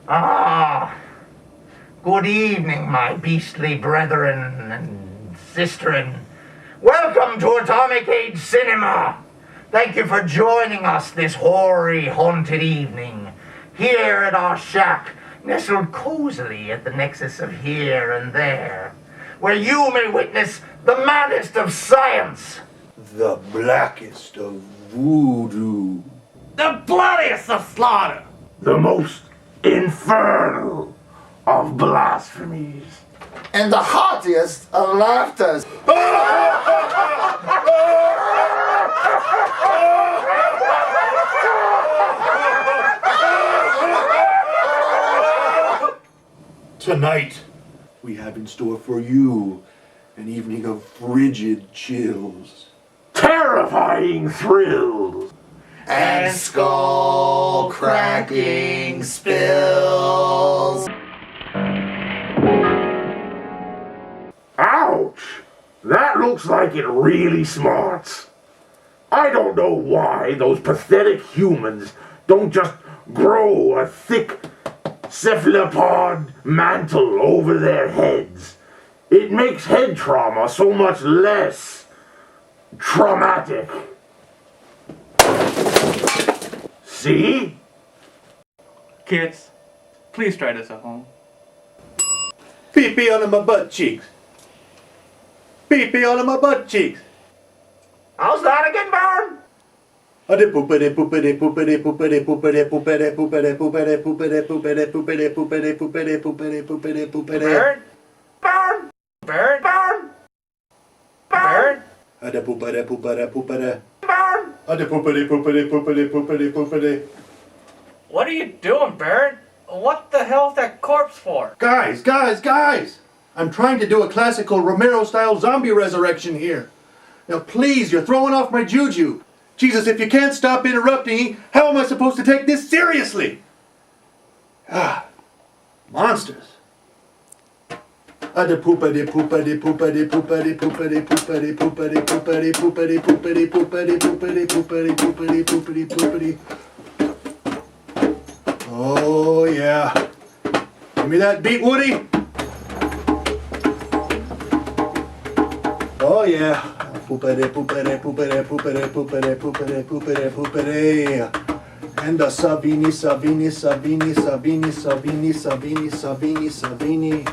Ah, good evening, my beastly brethren and sisterin. Welcome to Atomic Age Cinema. Thank you for joining us this hoary, haunted evening, here at our shack, nestled cozily at the nexus of here and there, where you may witness the maddest of science, the blackest of voodoo, the bloodiest of slaughter, the most infernal of blasphemies, and the heartiest of laughters. Tonight, we have in store for you an evening of frigid chills, terrifying thrills, and skull-cracking spills. Ouch! That looks like it really smarts. I don't know why those pathetic humans don't just grow a thick cephalopod mantle over their heads. It makes head trauma so much less traumatic. See? Kids, please try this at home. Pee-pee under my butt cheeks. Pee-pee under my butt cheeks. How's that again, Baron? Ade poopede poopede poopede poopede poopede poopede poopede poopede poopede poopede poopede poopede poopede poopede poopede poopede. Baron? Baron? Baron? Baron? Baron? Ade poopede poopede poopede. Baron? Ade poopede poopede poopede poopede poopede. What are you doing, Baron? What the hell's that corpse for? Guys! I'm trying to do a classical Romero-style zombie resurrection here. Now please, you're throwing off my juju. Jesus, if you can't stop interrupting me, how am I supposed to take this seriously? Ah, monsters. Ade poopade poopade poopade poopade poopade poopade poopade poopade poopade poopade poopade poopade poopade poopade poopade poopade. Oh yeah. Give me that beat, Woody. Oh yeah. Poopade poopade poopade poopade poopade poopade poopade poopade. And the Savini, Savini, Savini, Savini, Savini, Savini, Savini, Savini.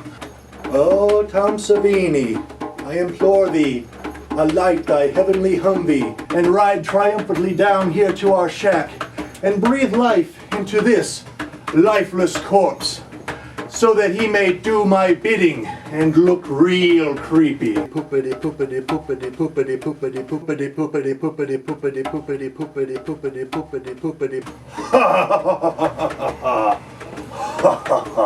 Oh, Tom Savini, I implore thee, alight thy heavenly Humvee, and ride triumphantly down here to our shack, and breathe life into this lifeless corpse, so that he may do my bidding and look real creepy. Poopity poopity poopity poopity poopity poopity poopity poopity poopity poopity poopity poopity poopity poopity. Ha ha ha ha ha ha ha.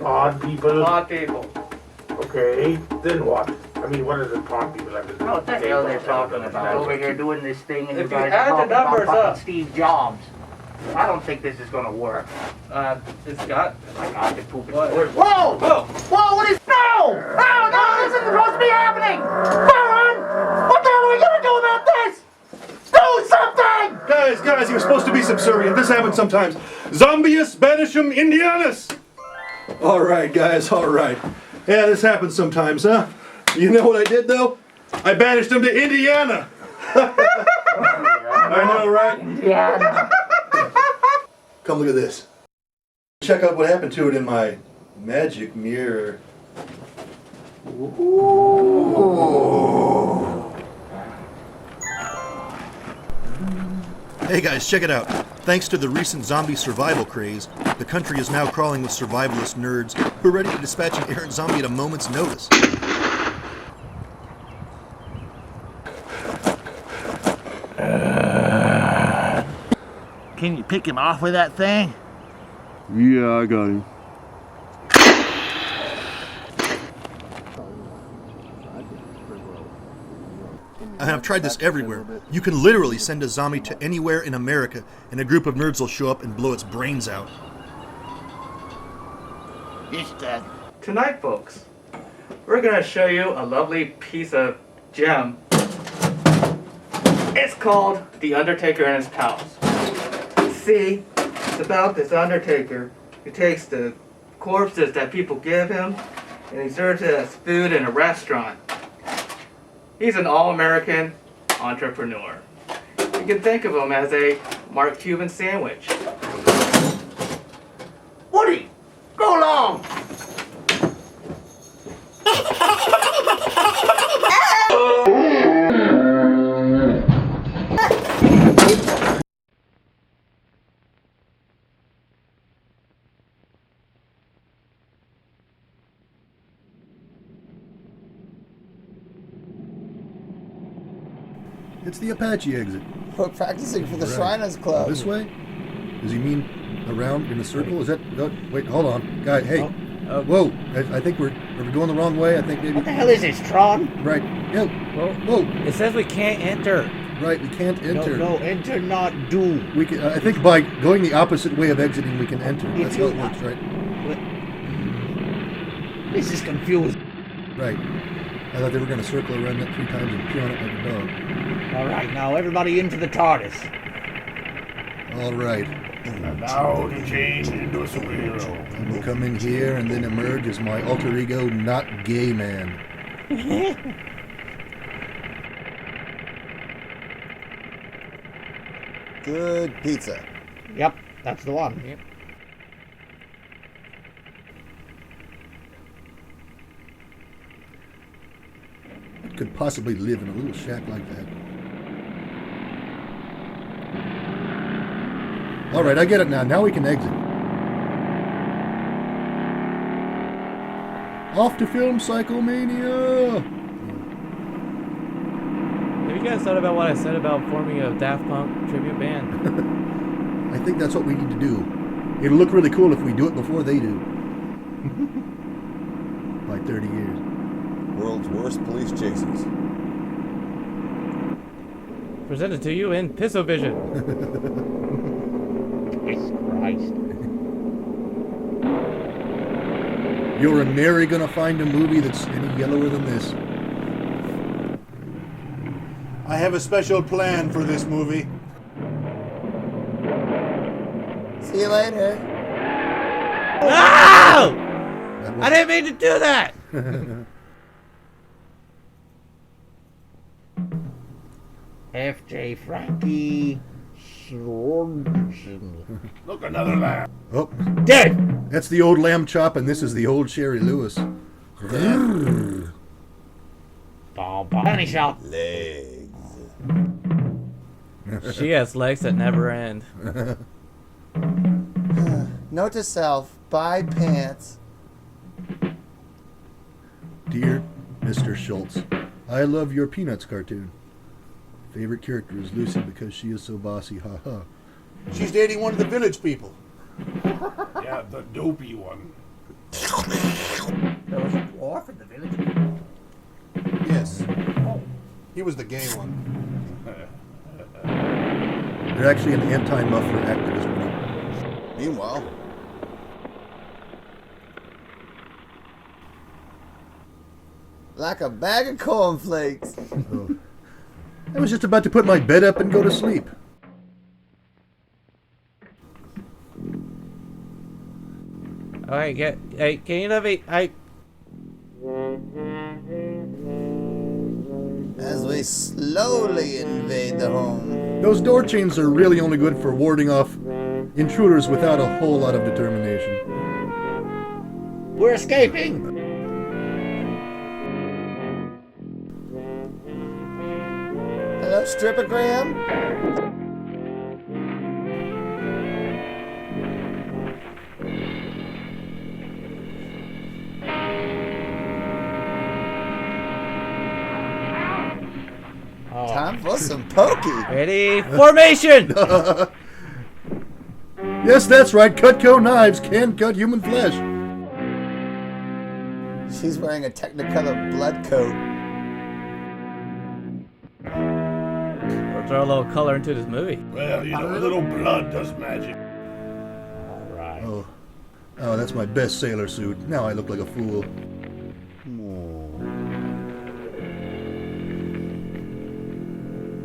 Odd people. Odd people. Okay, then what? I mean, what are the odd people have to do? What the hell they're talking about over here doing this thing and you If you guys add are the talking about numbers fucking up. Steve Jobs. I don't think this is gonna work. It's got... I got to poop it. What? Whoa! Whoa! Whoa, what is... No! No, this isn't supposed to be happening! Baron! What the hell are we gonna do about this? Do something! Guys, he was supposed to be subservient. This happens sometimes. Zombius banishum Indianus! Alright, guys, alright. Yeah, this happens sometimes, huh? You know what I did, though? I banished him to Indiana! I know, right? Indiana. Come look at this. Check out what happened to it in my magic mirror. Ooh. Hey guys, check it out. Thanks to the recent zombie survival craze, the country is now crawling with survivalist nerds who are ready to dispatch an errant zombie at a moment's notice. Can you pick him off with that thing? Yeah, I got him. I have tried this everywhere. You can literally send a zombie to anywhere in America, and a group of nerds will show up and blow its brains out. He's dead. Tonight, folks, we're gonna show you a lovely piece of gem. It's called The Undertaker and His Pals. See, it's about this undertaker who takes the corpses that people give him and he serves it as food in a restaurant. He's an all-American entrepreneur. You can think of him as a Mark Cuban sandwich. Woody, go along. It's the Apache exit. We're practicing for the Right. Shriners Club. This way? Does he mean around in a circle? Is that? Oh, wait, hold on, guy. Hey, whoa! I think are we going the wrong way? I think maybe. What the hell is this, Tron? Right. Yeah. Whoa. It says we can't enter. Right. We can't enter. No, enter not do. We can. I think by going the opposite way of exiting, we can enter. That's how it works, right? This is confusing. Right. I thought they were going to circle around that 3 times and pee on it like a dog. All right, now everybody into the TARDIS. All right. Now to change into a superhero. And we'll come in here and then emerge as my alter ego, not gay man. Good pizza. Yep, that's the one. Yep. Could possibly live in a little shack like that. All right, I get it now. Now we can exit. Off to film Psychomania! Have you guys thought about what I said about forming a Daft Punk tribute band? I think that's what we need to do. It'll look really cool if we do it before they do. By 30 years. World's worst police chases. Presented to you in Pissovision. Jesus Christ. You're nary gonna find a movie that's any yellower than this. I have a special plan for this movie. See you later. No! I didn't mean to do that! F.J. Frankie Sorensen. Look, another laugh. Oh, Dead! that's the old lamb chop, and this is the old Sherry Lewis. Penny shot. Legs. She has legs that never end. Note to self, buy pants. Dear Mr. Schultz, I love your Peanuts cartoon. Favorite character is Lucy because she is so bossy, haha. She's dating one of the village people. Yeah, the dopey one. There was a dwarf in the village. Yes. He was the gay one. They're actually an anti-muffler activist group. Meanwhile, like a bag of cornflakes. Oh. I was just about to put my bed up and go to sleep. Alright, hey, can you let me... As we slowly invade the home. Those door chains are really only good for warding off intruders without a whole lot of determination. We're escaping! Hello, Stripogram? Time for some pokey. Ready? Formation! Yes, that's right. Cutco knives can cut human flesh. She's wearing a Technicolor blood coat. We'll throw a little color into this movie. Well, you know, a little blood does magic. Alright. Oh, that's my best sailor suit. Now I look like a fool.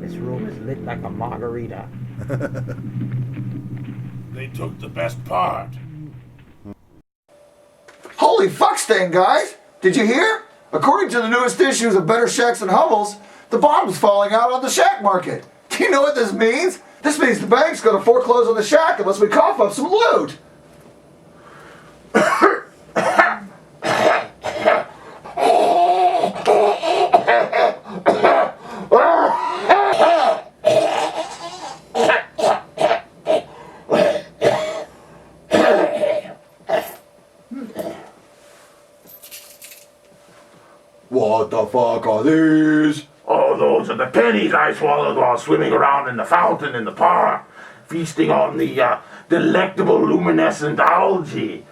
This room is lit like a margarita. They took the best part. Holy fuck, Stain, guys! Did you hear? According to the newest issues of Better Shacks and Hovels, the bottom's falling out on the shack market. Do you know what this means? This means the bank's gonna foreclose on the shack unless we cough up some loot. What the fuck are these? Oh, those are the pennies I swallowed while swimming around in the fountain in the park, feasting on the delectable luminescent algae.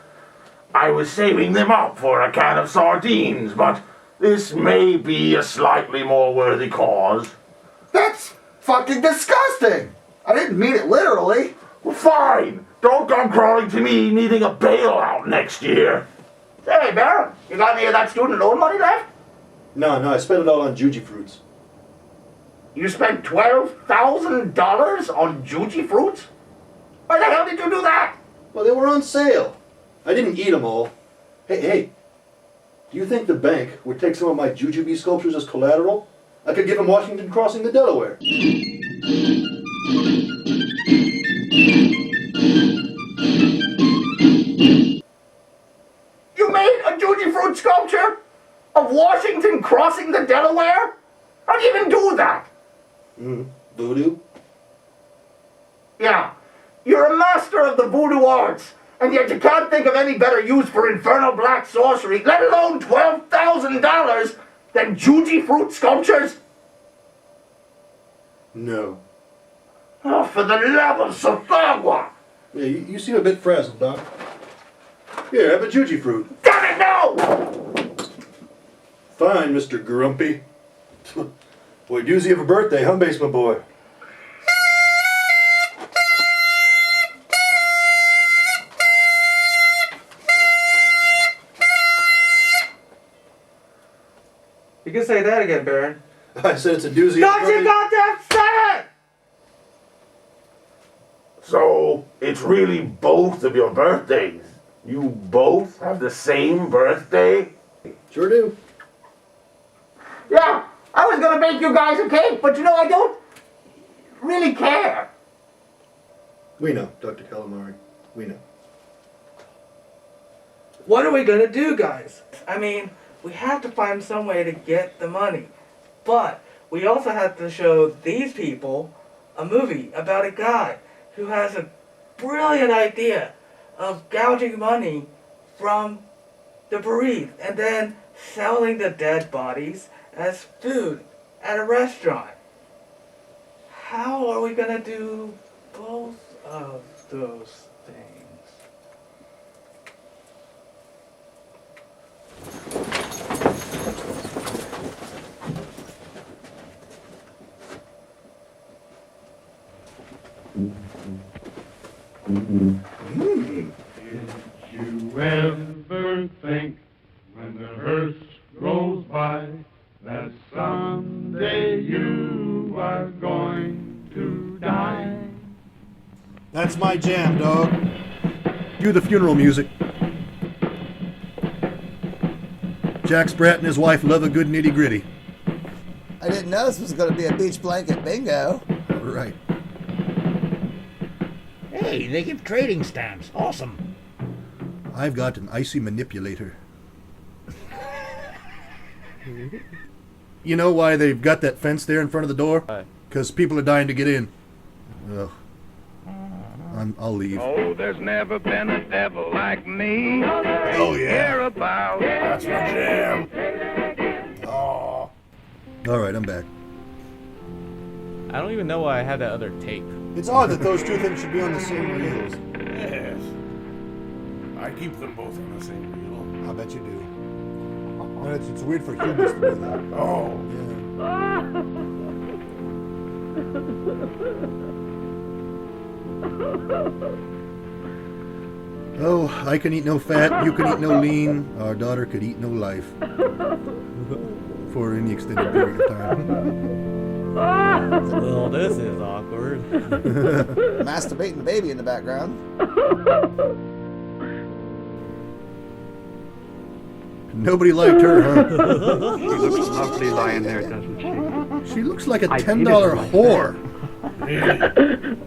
I was saving them up for a can of sardines, but this may be a slightly more worthy cause. That's fucking disgusting! I didn't mean it literally. Well, fine. Don't come crawling to me needing a bailout next year. Hey, Bear, you got any of that student loan money left? No, I spent it all on Juji fruits. You spent $12,000 on Juji fruits? Why the hell did you do that? Well, they were on sale. I didn't eat them all. Hey, do you think the bank would take some of my jujube sculptures as collateral? I could give them Washington crossing the Delaware. You made a Juji fruit sculpture of Washington crossing the Delaware? How do you even do that? Voodoo? Yeah, you're a master of the voodoo arts, and yet you can't think of any better use for infernal black sorcery, let alone $12,000 than Juji fruit sculptures? No. Oh, for the love of Sotagwa! Yeah, you seem a bit frazzled, Doc. Here, have a Juji fruit. Damn it, no! Fine, Mr. Grumpy. Boy, doozy of a birthday, huh, basement boy? You can say that again, Baron. I said it's a doozy of a Don't birthday. you goddamn say it! So, it's really both of your birthdays. You both have the same birthday? Sure do. Yeah, I was gonna bake you guys a cake, but you know, I don't really care. We know, Dr. Calamari. We know. What are we gonna do, guys? I mean, we have to find some way to get the money. But we also have to show these people a movie about a guy who has a brilliant idea of gouging money from the bereaved and then selling the dead bodies as food at a restaurant. How are we gonna do both of those things? Did you ever think when the hearse goes by that someday you are going to die? That's my jam, dog. Cue the funeral music. Jack Spratt and his wife love a good nitty-gritty. I didn't know this was going to be a beach blanket bingo. Right. Hey, they give trading stamps. Awesome. I've got an icy manipulator. You know why they've got that fence there in front of the door? Why? Because people are dying to get in. Ugh. I'll leave. Oh, there's never been a devil like me. Oh, yeah. Hear about. That's my jam. Oh. All right, I'm back. I don't even know why I had that other tape. It's odd that those two things should be on the same reels. Yes. I keep them both on the same reel. I bet you do. And it's weird for humans to do that. Oh. Oh, I can eat no fat, you can eat no lean, our daughter could eat no life. For any extended period of time. Well, this is awkward. Masturbating baby in the background. Nobody liked her, huh? She looks lovely lying there, doesn't she? She looks like a I $10 didn't like whore. Really?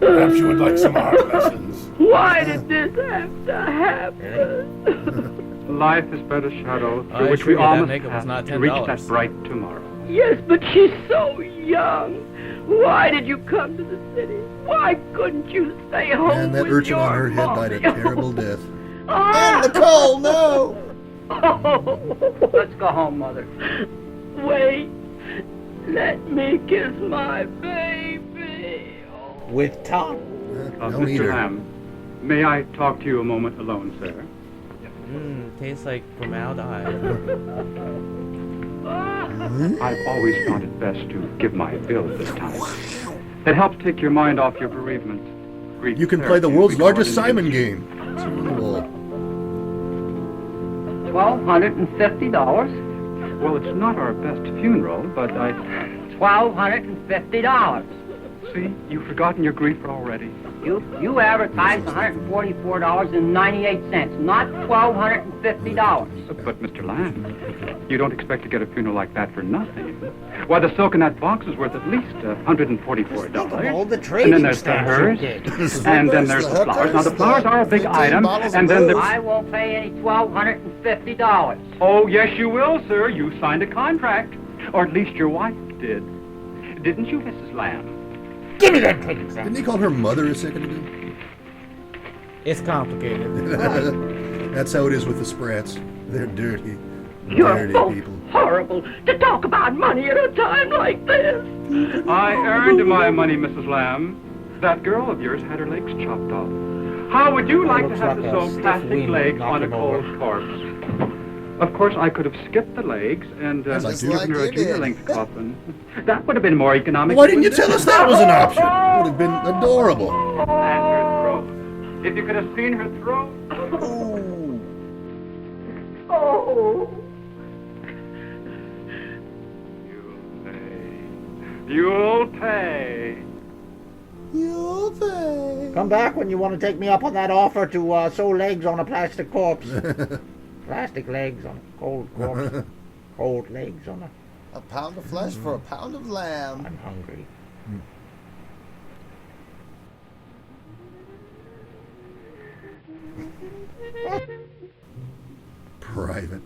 Perhaps you would like some art lessons. Why did this have to happen? Life is but a shadow I through which we agree, all that must makeup was pass not to reach $10. that bright tomorrow. Yes, but she's so young. Why did you come to the city? Why couldn't you stay home And that with urchin your on her head died a mommy? terrible death. And Nicole, no! Oh, let's go home, Mother. Wait. Let me kiss my baby. With tongue. Don't eat Mr. her. Lamb, may I talk to you a moment alone, sir? Tastes like formaldehyde. I've always found it best to give my bill at this time. It helps take your mind off your bereavement. Grief You can play the therapy world's we call it largest in Simon industry. game. It's on the wall. $1,250. Well, it's not our best funeral, but I... $1,250. See, you've forgotten your grief already. You advertised $144.98, not $1,250. But, Mr. Lamb, you don't expect to get a funeral like that for nothing. Why, the silk in that box is worth at least $144. All the And trading then there's the stamps you hearse, did. and then there's the flowers. Now, the flowers are a big 15 item, bottles of and then booze. the... I won't pay any $1,250. Oh, yes, you will, sir. You signed a contract. Or at least your wife did. Didn't you, Mrs. Lamb? Give me that trading stamp. Didn't he call her mother a second ago? It's complicated. That's how it is with the Sprats. They're dirty. You're Dirty both people. horrible to talk about money at a time like this. I earned my money, Mrs. Lamb. That girl of yours had her legs chopped off. How would you like to looks have like to a sew stiff plastic wind legs knocked on a him cold over. corpse? Of course, I could have skipped the legs and Just given like her a you did. junior-length coffin. That would have been more economical. Why didn't you wouldn't tell it? us that was an option? Would have been adorable. And her throat. If you could have seen her throat. Ooh. Oh. You'll pay. You'll pay. Come back when you want to take me up on that offer to sew legs on a plastic corpse. Plastic legs on a cold corpse. Cold legs on a... A pound of flesh for a pound of lamb. I'm hungry. Private.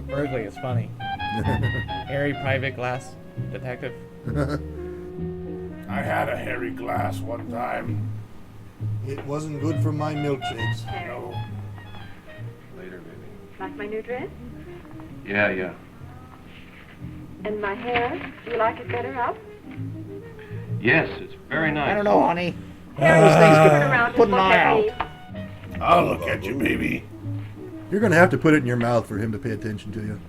Berkeley is funny. Harry Private Glass Detective. I had a hairy glass one time. It wasn't good for my milkshakes. No. Later, maybe. Like my new dress? Yeah. And my hair? Do you like it better up? Yes, it's very nice. I don't know, honey. These things Turn around could and put an look eye at out. me. I'll look at you, baby. You're going to have to put it in your mouth for him to pay attention to you.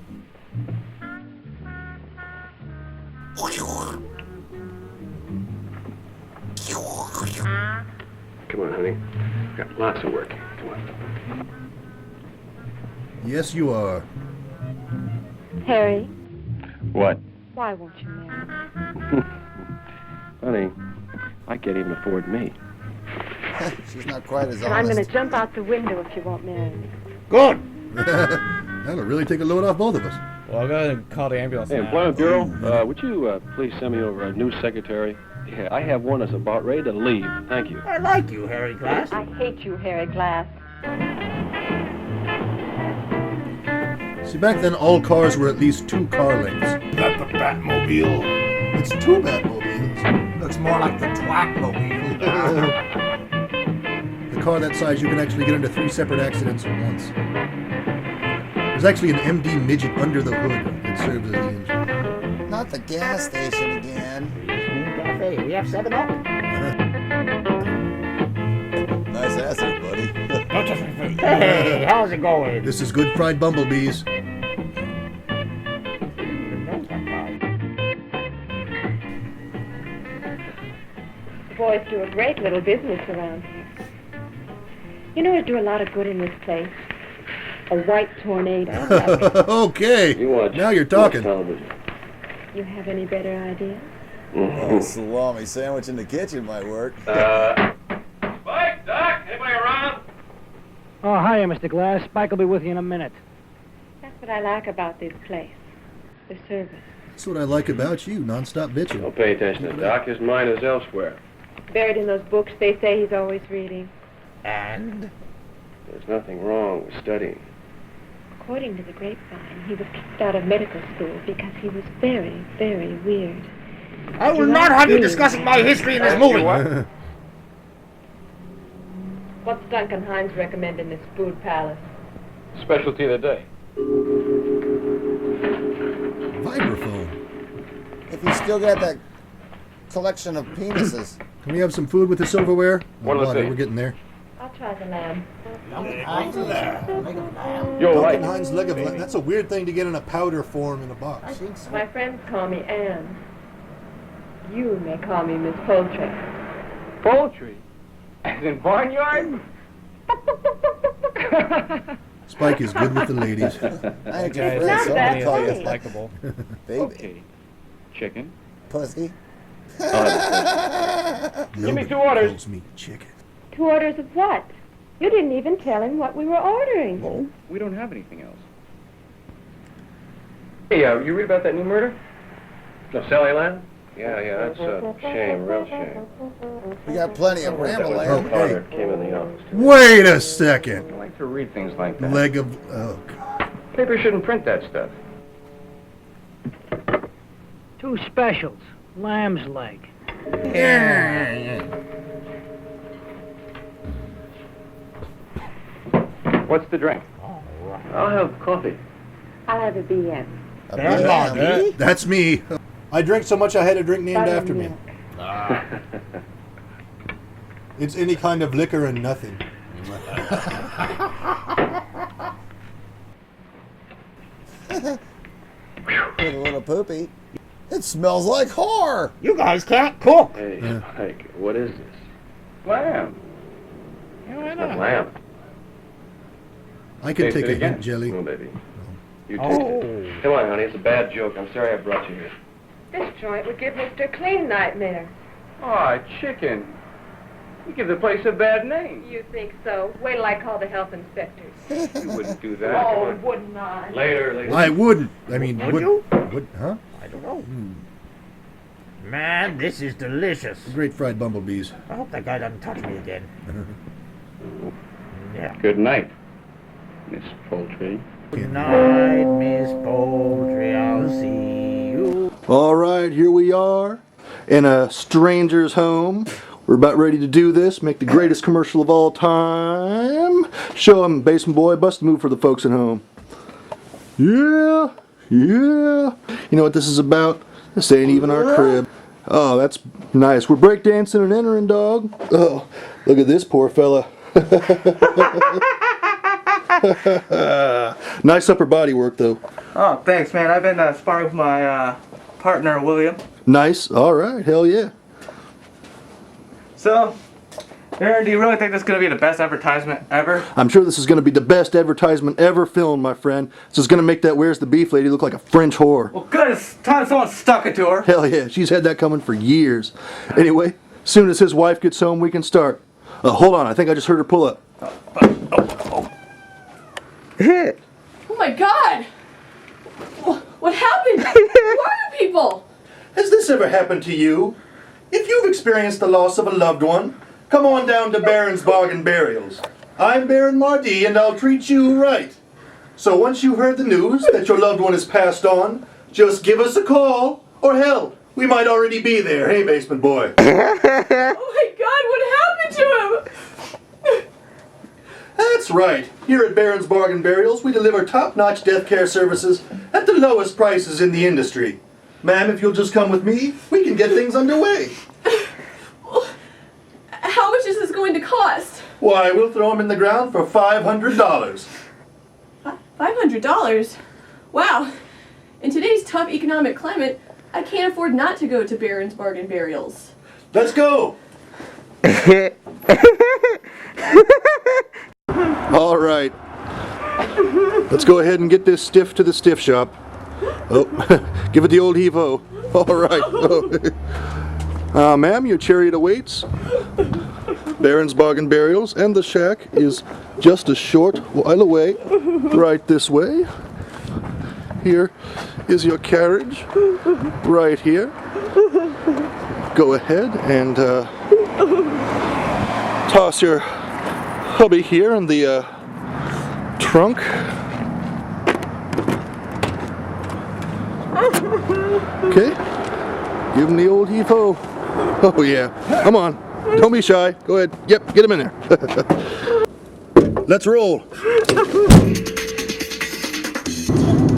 Come on, honey. Got lots of work. Come on. Yes, you are. Harry, What? why won't you marry me? Honey, I can't even afford me. She's not quite as And I'm going honest. to jump out the window if you won't marry me. Good. That'll really take a load off both of us. Well, I'll go ahead and call the ambulance Hey, now. Employment Bureau, would you please send me over a new secretary? Yeah, I have one that's about ready to leave. Thank you. I like you, Harry Glass. I hate you, Harry Glass. See, back then all cars were at least 2 car lengths. Is that the Batmobile? It's 2 Batmobiles. Looks more like the Twackmobile. The car that size, you can actually get into 3 separate accidents at once. There's actually an MD midget under the hood that serves as the engine. Not the gas station again. Cafe. We have 7-Up. Nice answer, buddy. Hey, how's it going? This is good fried bumblebees. The boys do a great little business around here. You know who'd do a lot of good in this place? A white tornado. Okay. You watch. Now you're watch talking. television. You have any better ideas? A salami sandwich in the kitchen might work. Spike, Doc, anybody around? Oh, hiya, Mr. Glass. Spike will be with you in a minute. That's what I like about this place. The service. That's what I like about you, non-stop bitching. Don't pay attention to Doc. His mind is elsewhere. Buried in those books they say he's always reading. And? There's nothing wrong with studying. According to the grapevine, he was kicked out of medical school because he was very, very weird. I will not have you discussing my history in this movie. What's Duncan Hines recommend in this food palace? Specialty of the day. Vibraphone. If you still got that collection of penises. Can we have some food with the silverware? One of the things. We're getting there. I'll try the lamb. Duncan right. Hines leg of lamb. That's a weird thing to get in a powder form in a box. My friends call me Anne. You may call me Miss Poultry. Poultry? As in barnyard? Spike is good with the ladies. I ain't your Guys, friend, so I'm gonna call it's you likable. baby. Okay. Chicken? Pussy. Give me 2 orders. Calls me chicken. 2 orders of what? You didn't even tell him what we were ordering. Oh, we don't have anything else. Hey, you read about that new murder? No, Sally Land? Yeah, that's a shame, real shame. We got plenty of ramble land. Father came in the office. Wait a second. I like to read things like that. Leg of... Oh, God. Paper shouldn't print that stuff. 2 specials. Lamb's leg. What's the drink? I'll have coffee. I'll have a BM. A BM. That's me. I drink so much I had a drink named after me. It's any kind of liquor and nothing. With a little poopy. It smells like whore. You guys can't cook. Hey, Spike, what is this? Lamb. Yeah, Not lamb. I can Taste take it a again? hint, Jelly. No, baby. You taste it. Come on, honey, it's a bad joke. I'm sorry I brought you here. This joint would give Mr. Clean nightmares. Aw, chicken. You give the place a bad name. You think so? Wait till I call the health inspectors. You wouldn't do that. Come Oh, on. wouldn't I? Later. I wouldn't. I mean, Would you? Would, huh? I don't know. Man, this is delicious. Great fried bumblebees. I hope that guy doesn't touch me again. Yeah. Good night, Miss Poultry. Good night, Miss Poultry. I'll see you. All right, here we are in a stranger's home. We're about ready to do this, make the greatest commercial of all time. Show them, Basement Boy, bust a move for the folks at home. Yeah. You know what this is about? This ain't even our crib. Oh, that's nice. We're breakdancing and entering, dog. Oh, look at this poor fella. Nice upper body work, though. Oh, thanks, man. I've been sparring with my partner, William. Nice. All right. Hell yeah. So, Aaron, do you really think this is going to be the best advertisement ever? I'm sure this is going to be the best advertisement ever filmed, my friend. This is going to make that Where's the Beef lady look like a French whore. Well, good. It's time someone stuck it to her. Hell yeah. She's had that coming for years. Anyway, soon as his wife gets home, we can start. Hold on. I think I just heard her pull up. Oh my God! What happened? Who are you people? Has this ever happened to you? If you've experienced the loss of a loved one, come on down to Baron's Bargain Burials. I'm Baron Mardi, and I'll treat you right. So once you've heard the news that your loved one has passed on, just give us a call, or hell, we might already be there. Hey, Basement Boy. Oh my God! What happened to him? That's right. Here at Baron's Bargain Burials, we deliver top-notch death care services at the lowest prices in the industry. Ma'am, if you'll just come with me, we can get things underway. How much is this going to cost? Why, we'll throw them in the ground for $500. $500? Wow. In today's tough economic climate, I can't afford not to go to Baron's Bargain Burials. Let's go! All right. Let's go ahead and get this stiff to the stiff shop. Oh, give it the old heave-ho. All right. Ma'am, your chariot awaits. Baron's Bargain Burials, and the shack is just a short while away. Right this way. Here is your carriage. Right here. Go ahead and toss your hubby here in the trunk. Okay, give him the old heave-ho. Oh yeah, come on, don't be shy. Go ahead, yep, get him in there. Let's roll.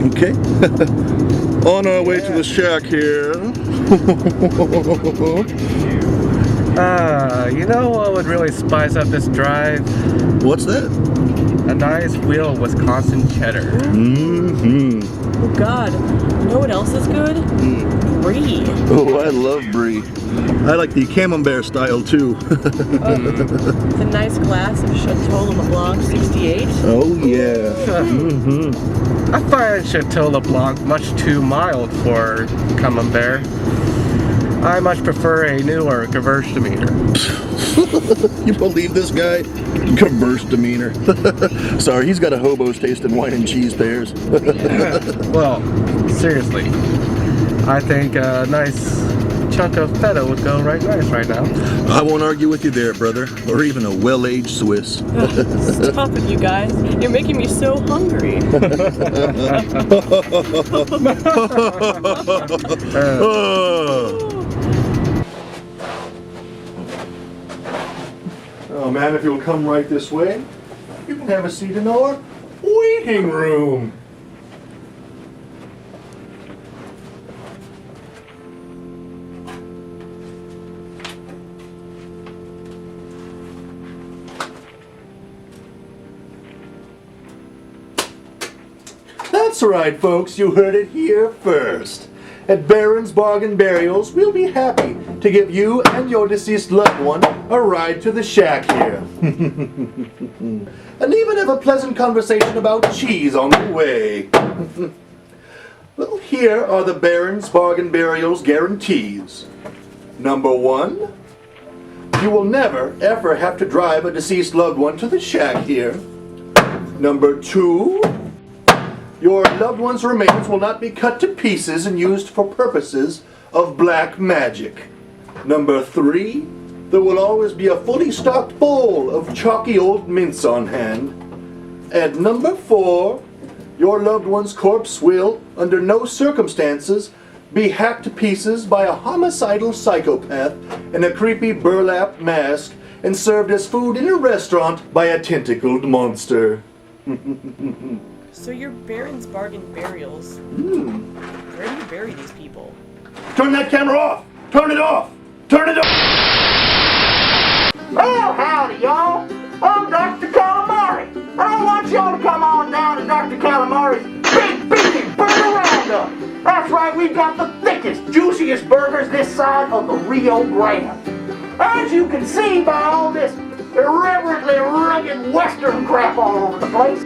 Okay, on our way to the shack here. You know what would really spice up this drive? What's that? A nice wheel of Wisconsin cheddar. Mm-hmm. Oh God, you know what else is good? Brie. Oh, I love brie. I like the camembert style too. With a nice glass of Chateau LeBlanc 68. Oh yeah. I find Chateau LeBlanc much too mild for camembert. I much prefer a newer Gewürztraminer. You believe this guy? Gewürztraminer. Sorry, he's got a hobo's taste in wine and cheese pears. Well, seriously, I think a nice chunk of feta would go right nice right now. I won't argue with you there, brother. Or even a well-aged Swiss. Stop it, you guys. You're making me so hungry. Oh, ma'am, if you'll come right this way, you can have a seat in our waiting room. That's right, folks, you heard it here first. At Baron's Bargain Burials, we'll be happy to give you and your deceased loved one a ride to the shack here. And even have a pleasant conversation about cheese on the way. Well, here are the Baron's Bargain Burials guarantees. Number 1, you will never ever have to drive a deceased loved one to the shack here. Number 2, your loved one's remains will not be cut to pieces and used for purposes of black magic. Number 3, there will always be a fully stocked bowl of chalky old mints on hand. And number 4, your loved one's corpse will, under no circumstances, be hacked to pieces by a homicidal psychopath in a creepy burlap mask and served as food in a restaurant by a tentacled monster. So you're Baron's Bargain Burials. Where do you bury these people? Turn that camera off! Turn it off! Turn it off! Well, howdy, y'all. I'm Dr. Calamari. And I want y'all to come on down to Dr. Calamari's Big Beefy Burger Roundup. That's right, we've got the thickest, juiciest burgers this side of the Rio Grande. As you can see by all this irreverently rugged Western crap all over the place,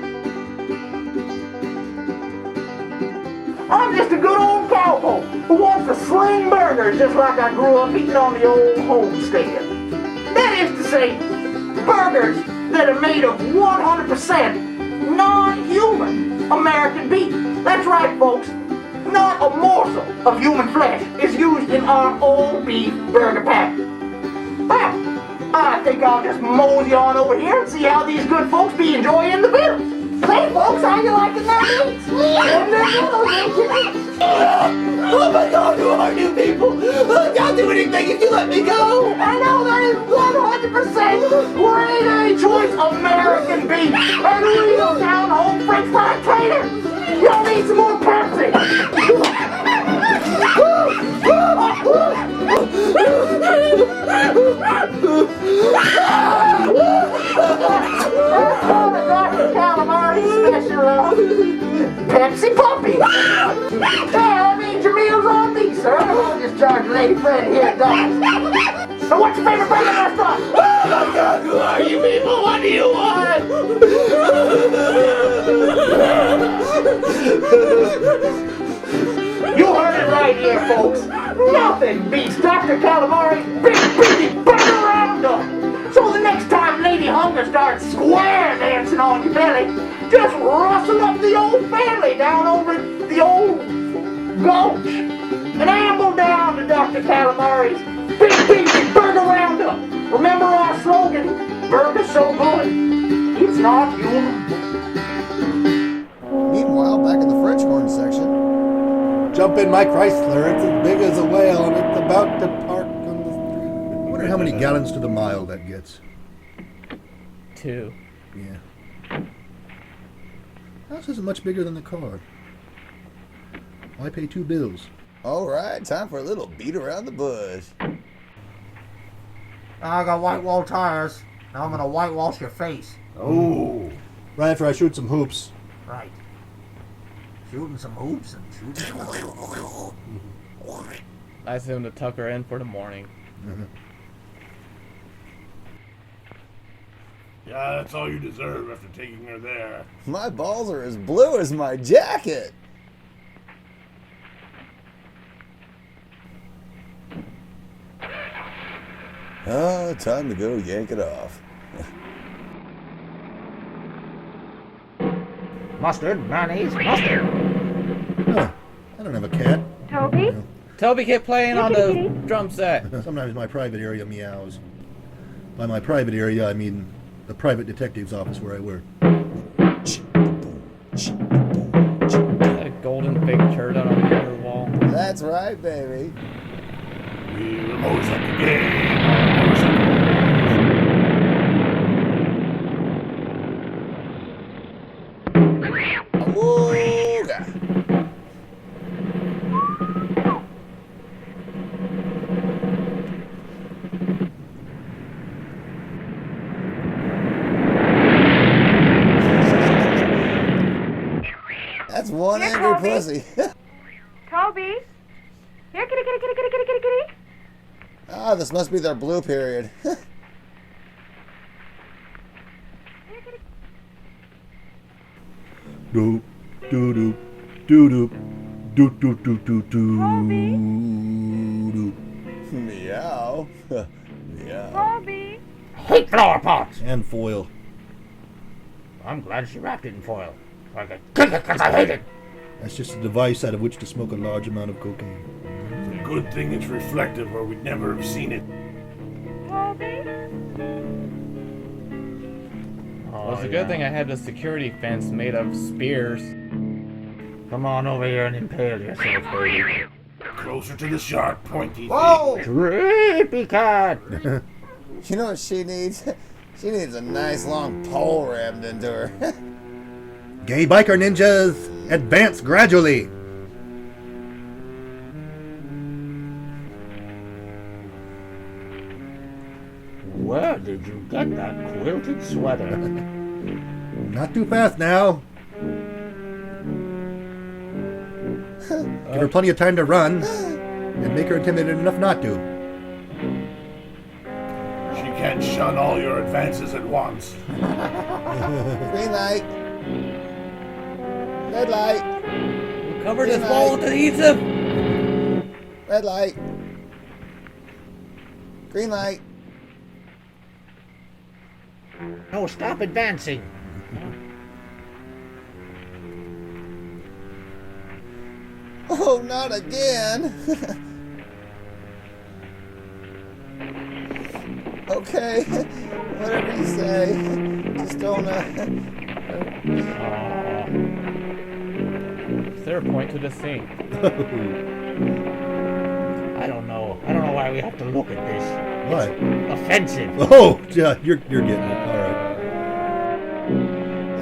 I'm just a good old cowboy who wants to sling burgers just like I grew up eating on the old homestead. That is to say, burgers that are made of 100% non-human American beef. That's right, folks. Not a morsel of human flesh is used in our old beef burger patty. Well, I think I'll just mosey on over here and see how these good folks be enjoying the bills. Hey folks, how you liking that meat? Oh my God, who are you people? I'll do anything if you let me go. I know that is 100% grade A choice American beef and real down home French fried tater. Y'all need some more Pepsi. Dr. Calamari special Pepsi Puppy. That means your meal's on me, sir. I'll just charge Lady Fred here at Dogs. So what's your favorite burger restaurant? Oh my God, who are you people? What do you want? yeah, folks, nothing beats Dr. Calamari's big, busy burger-rounder. So the next time Lady Hunger starts square dancing on your belly, just rustle up the old family down over the old gulch and amble down to Dr. Calamari's big, busy burger-rounder. Remember our slogan, burger's so good, it's not human. Meanwhile, back in the French horn section. Jump in my Chrysler, it's as big as a whale and it's about to park on the street. I wonder how many gallons to the mile that gets. 2. Yeah. House isn't much bigger than the car. I pay 2 bills. Alright, time for a little beat around the bush. I got white wall tires. Now I'm gonna whitewash your face. Oh. Right after I shoot some hoops. Right. Shooting some hoops and shooting some hoops. I assume to tuck her in for the morning. Mm-hmm. Yeah, that's all you deserve after taking her there. My balls are as blue as my jacket. Ah, time to go yank it off. Mustard, mayonnaise, mustard. Huh. I don't have a cat. Toby? Toby kept playing on the drum set. Sometimes my private area meows. By my private area, I mean the private detective's office where I work. A golden fake turd on a mirror wall. That's right, baby. We're motorcycle gang. Motorcycle. Awooga. That's one Here, angry Toby. pussy. Toby? Here, kitty, kitty, kitty, kitty, kitty, kitty, kitty. Ah, this must be their blue period. Doop, doo doop, doo doop, doo doo doo doo doo doop. Meow. Meow. Toby? Hate flower pots. And foil. I'm glad she wrapped it in foil. I could kick it because I hate it. That's just a device out of which to smoke a large amount of cocaine. It's a good thing it's reflective or we'd never have seen it. Toby? Well, it's a good thing I had the security fence made of spears. Come on over here and impale yourself, baby. Closer to the sharp, pointy Whoa! thing. Creepy cat! You know what she needs? She needs a nice long pole rammed into her. Gay biker ninjas, advance gradually. Where did you get that quilted sweater? Not too fast now. Give her plenty of time to run, and make her intimidated enough not to. She can't shun all your advances at once. Green light. Red light. Cover this wall with adhesive. Red light. Green light. No, stop advancing. Oh, not again. Okay, whatever you say. Just don't, Is there a point to this scene? I don't know. I don't know why we have to look at this. What? It's offensive. Oh, yeah, you're getting it. All right.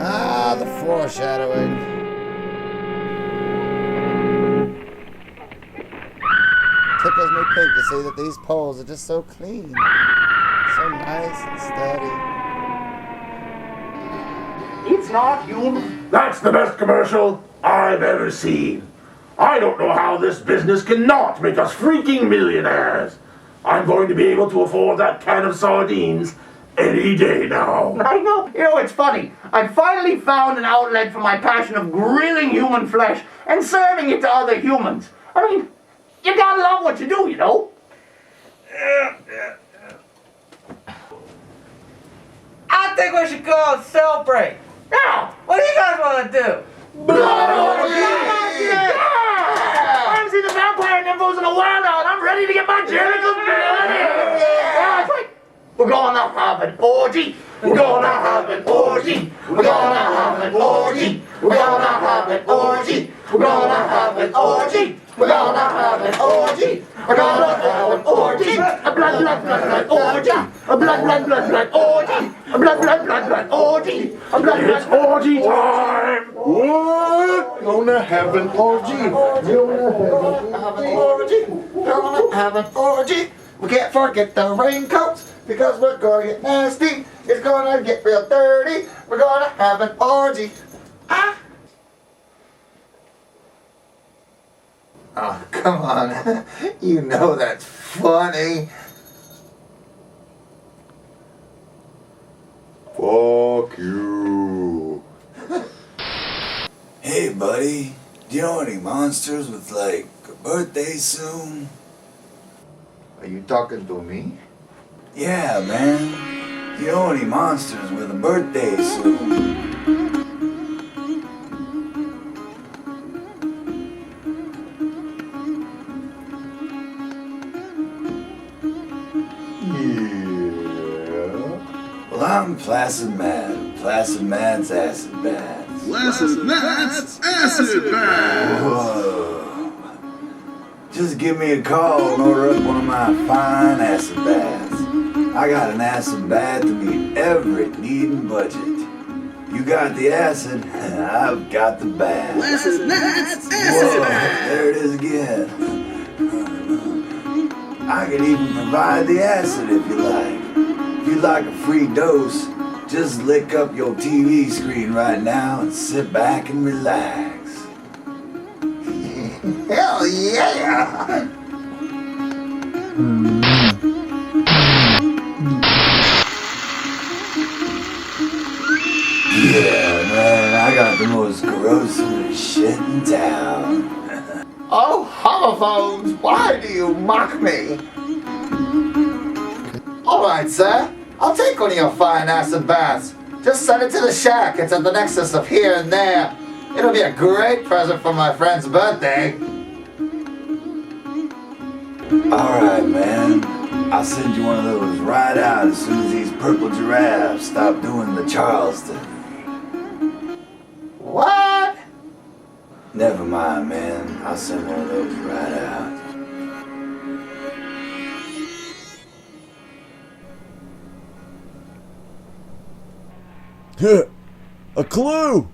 Ah, the foreshadowing. Tickles me pink to see that these poles are just so clean. So nice and steady. It's not human. That's the best commercial I've ever seen. I don't know how this business cannot make us freaking millionaires. I'm going to be able to afford that can of sardines any day now. I know. You know, it's funny. I finally found an outlet for my passion of grilling human flesh and serving it to other humans. I mean, You gotta love what you do, you know. I think we should go and celebrate. Now, What do you guys want to do? I haven't seen the vampire nymphos in a while now, and I'm ready to get my genitals dirty. Yeah, it's like, we're gonna have an orgy. We're gonna have an orgy. We're gonna have an orgy. We're gonna have an orgy. We're gonna have an orgy. We're gonna have an orgy. We're gonna have an orgy. A blood, blood, blood, blood orgy. A blood, blood, blood, blood orgy. A blood, blood, blood, blood orgy. A blood, blood, orgy time. What? Gonna have an orgy. Gonna Have an orgy. Gonna have an orgy. We can't forget the raincoats because we're gonna get nasty. It's gonna get real dirty. We're gonna have an orgy. Ah. Oh, come on. You know that's funny. Fuck you. Hey, buddy. Do you know any monsters with, like, a birthday soon? Are you talking to me? Yeah, man. Do you know any monsters with a birthday soon? Well, I'm Placid Mad. Placid Mad's Acid Baths. Placid Mad's Acid Baths. Whoa. Just give me a call and order up one of my fine acid baths. I got an acid bath to meet every need and budget. You got the acid, I've got the bath. Placid Mad's Acid Whoa, Baths. there it is again. I can even provide the acid if you like. If you'd like a free dose, just lick up your TV screen right now and sit back and relax. Hell yeah! Yeah, man, I got the most corrosive shit in town. Oh, homophones, why do you mock me? Alright, sir. I'll take one of your fine acid baths. Just send it to the shack. It's at the nexus of here and there. It'll be a great present for my friend's birthday. Alright, man. I'll send you one of those right out as soon as these purple giraffes stop doing the Charleston. What? Never mind, man. I'll send one of those right out. A clue!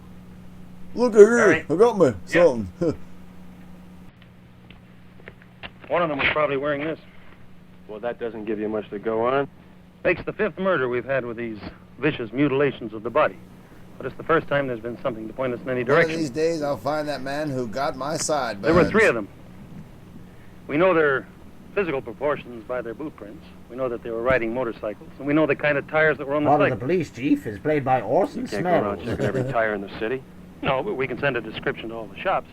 Look at here. I got me something. One of them was probably wearing this. Well, that doesn't give you much to go on. Makes the 5th murder we've had with these vicious mutilations of the body. But it's the first time there's been something to point us in any direction. One of these days I'll find that man who got my side. There were 3 of them. We know their physical proportions by their boot prints. We know that they were riding motorcycles. And we know the kind of tires that were on the One cycle. of the police chief is played by Orson You can't go around Smells. checking every tire in the city. No, but we can send a description to all the shops.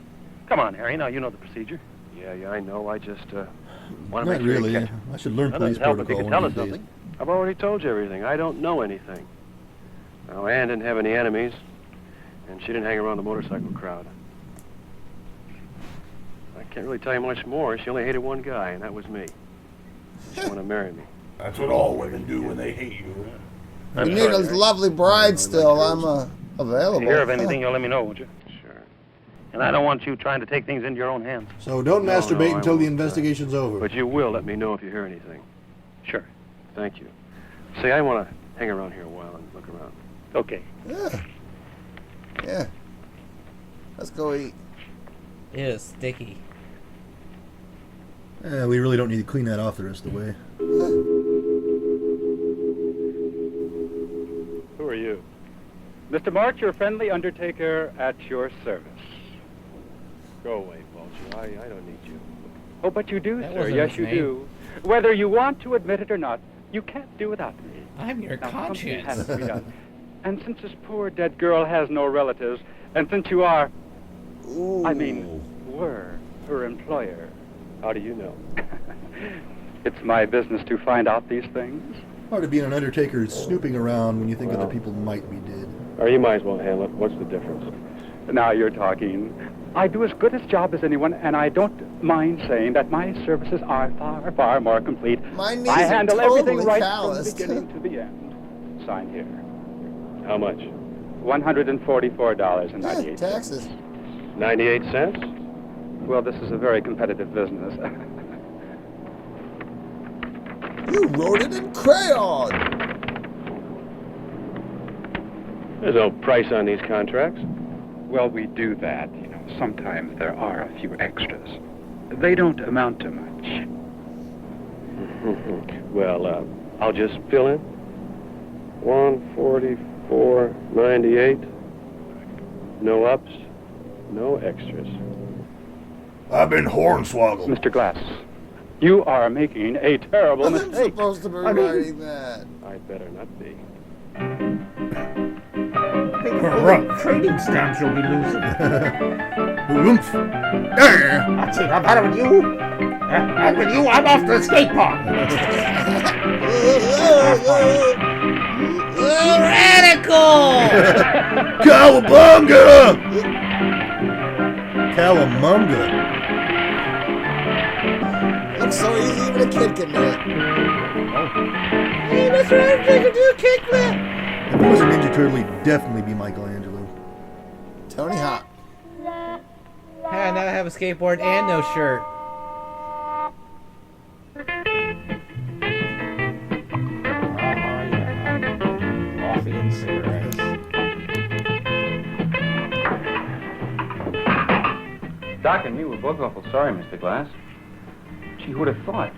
Come on, Harry. Now you know the procedure. Yeah, I know. I just want to Not make sure really. you catch. I should learn That police doesn't help if you protocol can tell one us of these something. I've already told you everything. I don't know anything. Now, Ann didn't have any enemies, and she didn't hang around the motorcycle crowd. I can't really tell you much more. She only hated one guy, and that was me. She wanted to marry me. That's what all women do when they hate you. You need a lovely bride still. I'm available. If you hear of anything, you'll let me know, won't you? Sure. And I don't want you trying to take things into your own hands. So don't No, masturbate no, I until the won't, investigation's over. But you will let me know if you hear anything. Sure. Thank you. See, I want to hang around here a while and look around. Okay. Yeah. Yeah. Let's go eat. Ew, sticky. We really don't need to clean that off the rest of the way. Who are you? Mr. Mort, your friendly undertaker at your service. Go away, Vulture. I don't need you. Oh, but you do, That sir. wasn't Yes, his you name. do. Whether you want to admit it or not, you can't do without me. I'm your Now, something conscience. has to be done. And since this poor dead girl has no relatives, and since you are, I mean, were her employer, How do you know? It's my business to find out these things. Hard to be an undertaker snooping around when you think other people might be dead. Or you might as well handle it. What's the difference? Now you're talking. I do as good a job as anyone, and I don't mind saying that my services are far, far more complete. My knees I handle are totally everything right calloused. from the beginning to the end. Sign here. How much? $144.98. Taxes. 98 cents? Well, this is a very competitive business. You wrote it in crayon. There's no price on these contracts. Well, we do that. You know, sometimes there are a few extras. They don't amount to much. Well, I'll just fill in. 144.98. No ups, no extras. I've been hornswoggled. Mr. Glass, you are making a terrible I'm mistake. supposed to be writing that. I'd better not be. Trading stamps you'll be losing. Oomph. That's it, I'm better with you. And with you, I'm off to the skate park. Radical! Cowabunga! Calamunga. Looks so easy, even a kid can do it. Hey, Mr. Undertaker, do a kickflip. If he was a Ninja Turtle, he'd definitely be Michelangelo. Tony Hawk. And now I have a skateboard and no shirt. Coffee and cigarettes. Doc and me were both awful sorry, Mr. Glass. Gee, who'd have thought?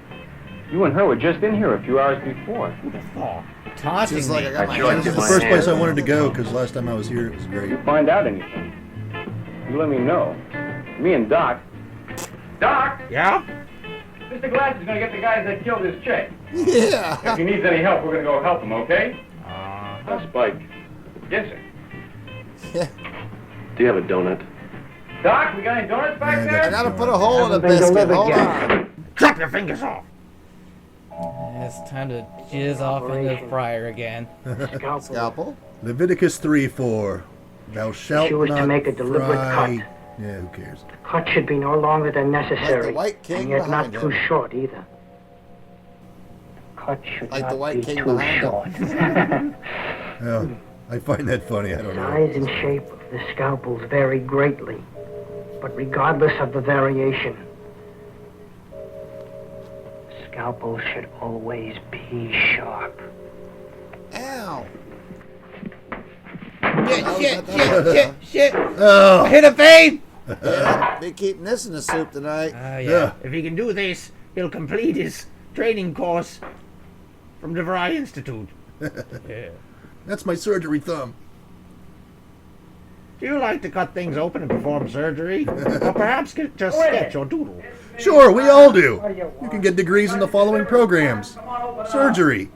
You and her were just in here a few hours before. Who'd have thought? Taunting Just like me. I got my It's the first place I wanted to go, because last time I was here, it was great. You find out anything, you let me know. Me and Doc. Doc! Yeah? Mr. Glass is gonna get the guys that killed his chick. Yeah. If he needs any help, we're gonna go help him, okay? Spike. Yes, sir. Yeah. Do you have a donut? Doc, we got any donuts back Yeah, there? I gotta put a hole in the biscuit. Hold on. Chop your fingers off. It's time to jizz off into the fryer again. Scalpel. Leviticus 3:4. Thou shalt She was not to make a deliberate fry. cut. Yeah, who cares? The cut should be no longer than necessary, Like the White King and yet not behind too him. short either. Cut should Like not the White be King too behind short. Oh, I find that funny. I don't know. Size and shape of the scalpels vary greatly, but regardless of the variation, scalpels should always be sharp. Ow. Shit. Oh. Hit a vein! Yeah, be keeping this in the soup tonight. Yeah. If he can do this, he'll complete his training course from the Vry Institute. Yeah. That's my surgery thumb. Do you like to cut things open and perform surgery? Or perhaps just sketch or doodle? Sure, we all do. You can get degrees in the following programs. Surgery.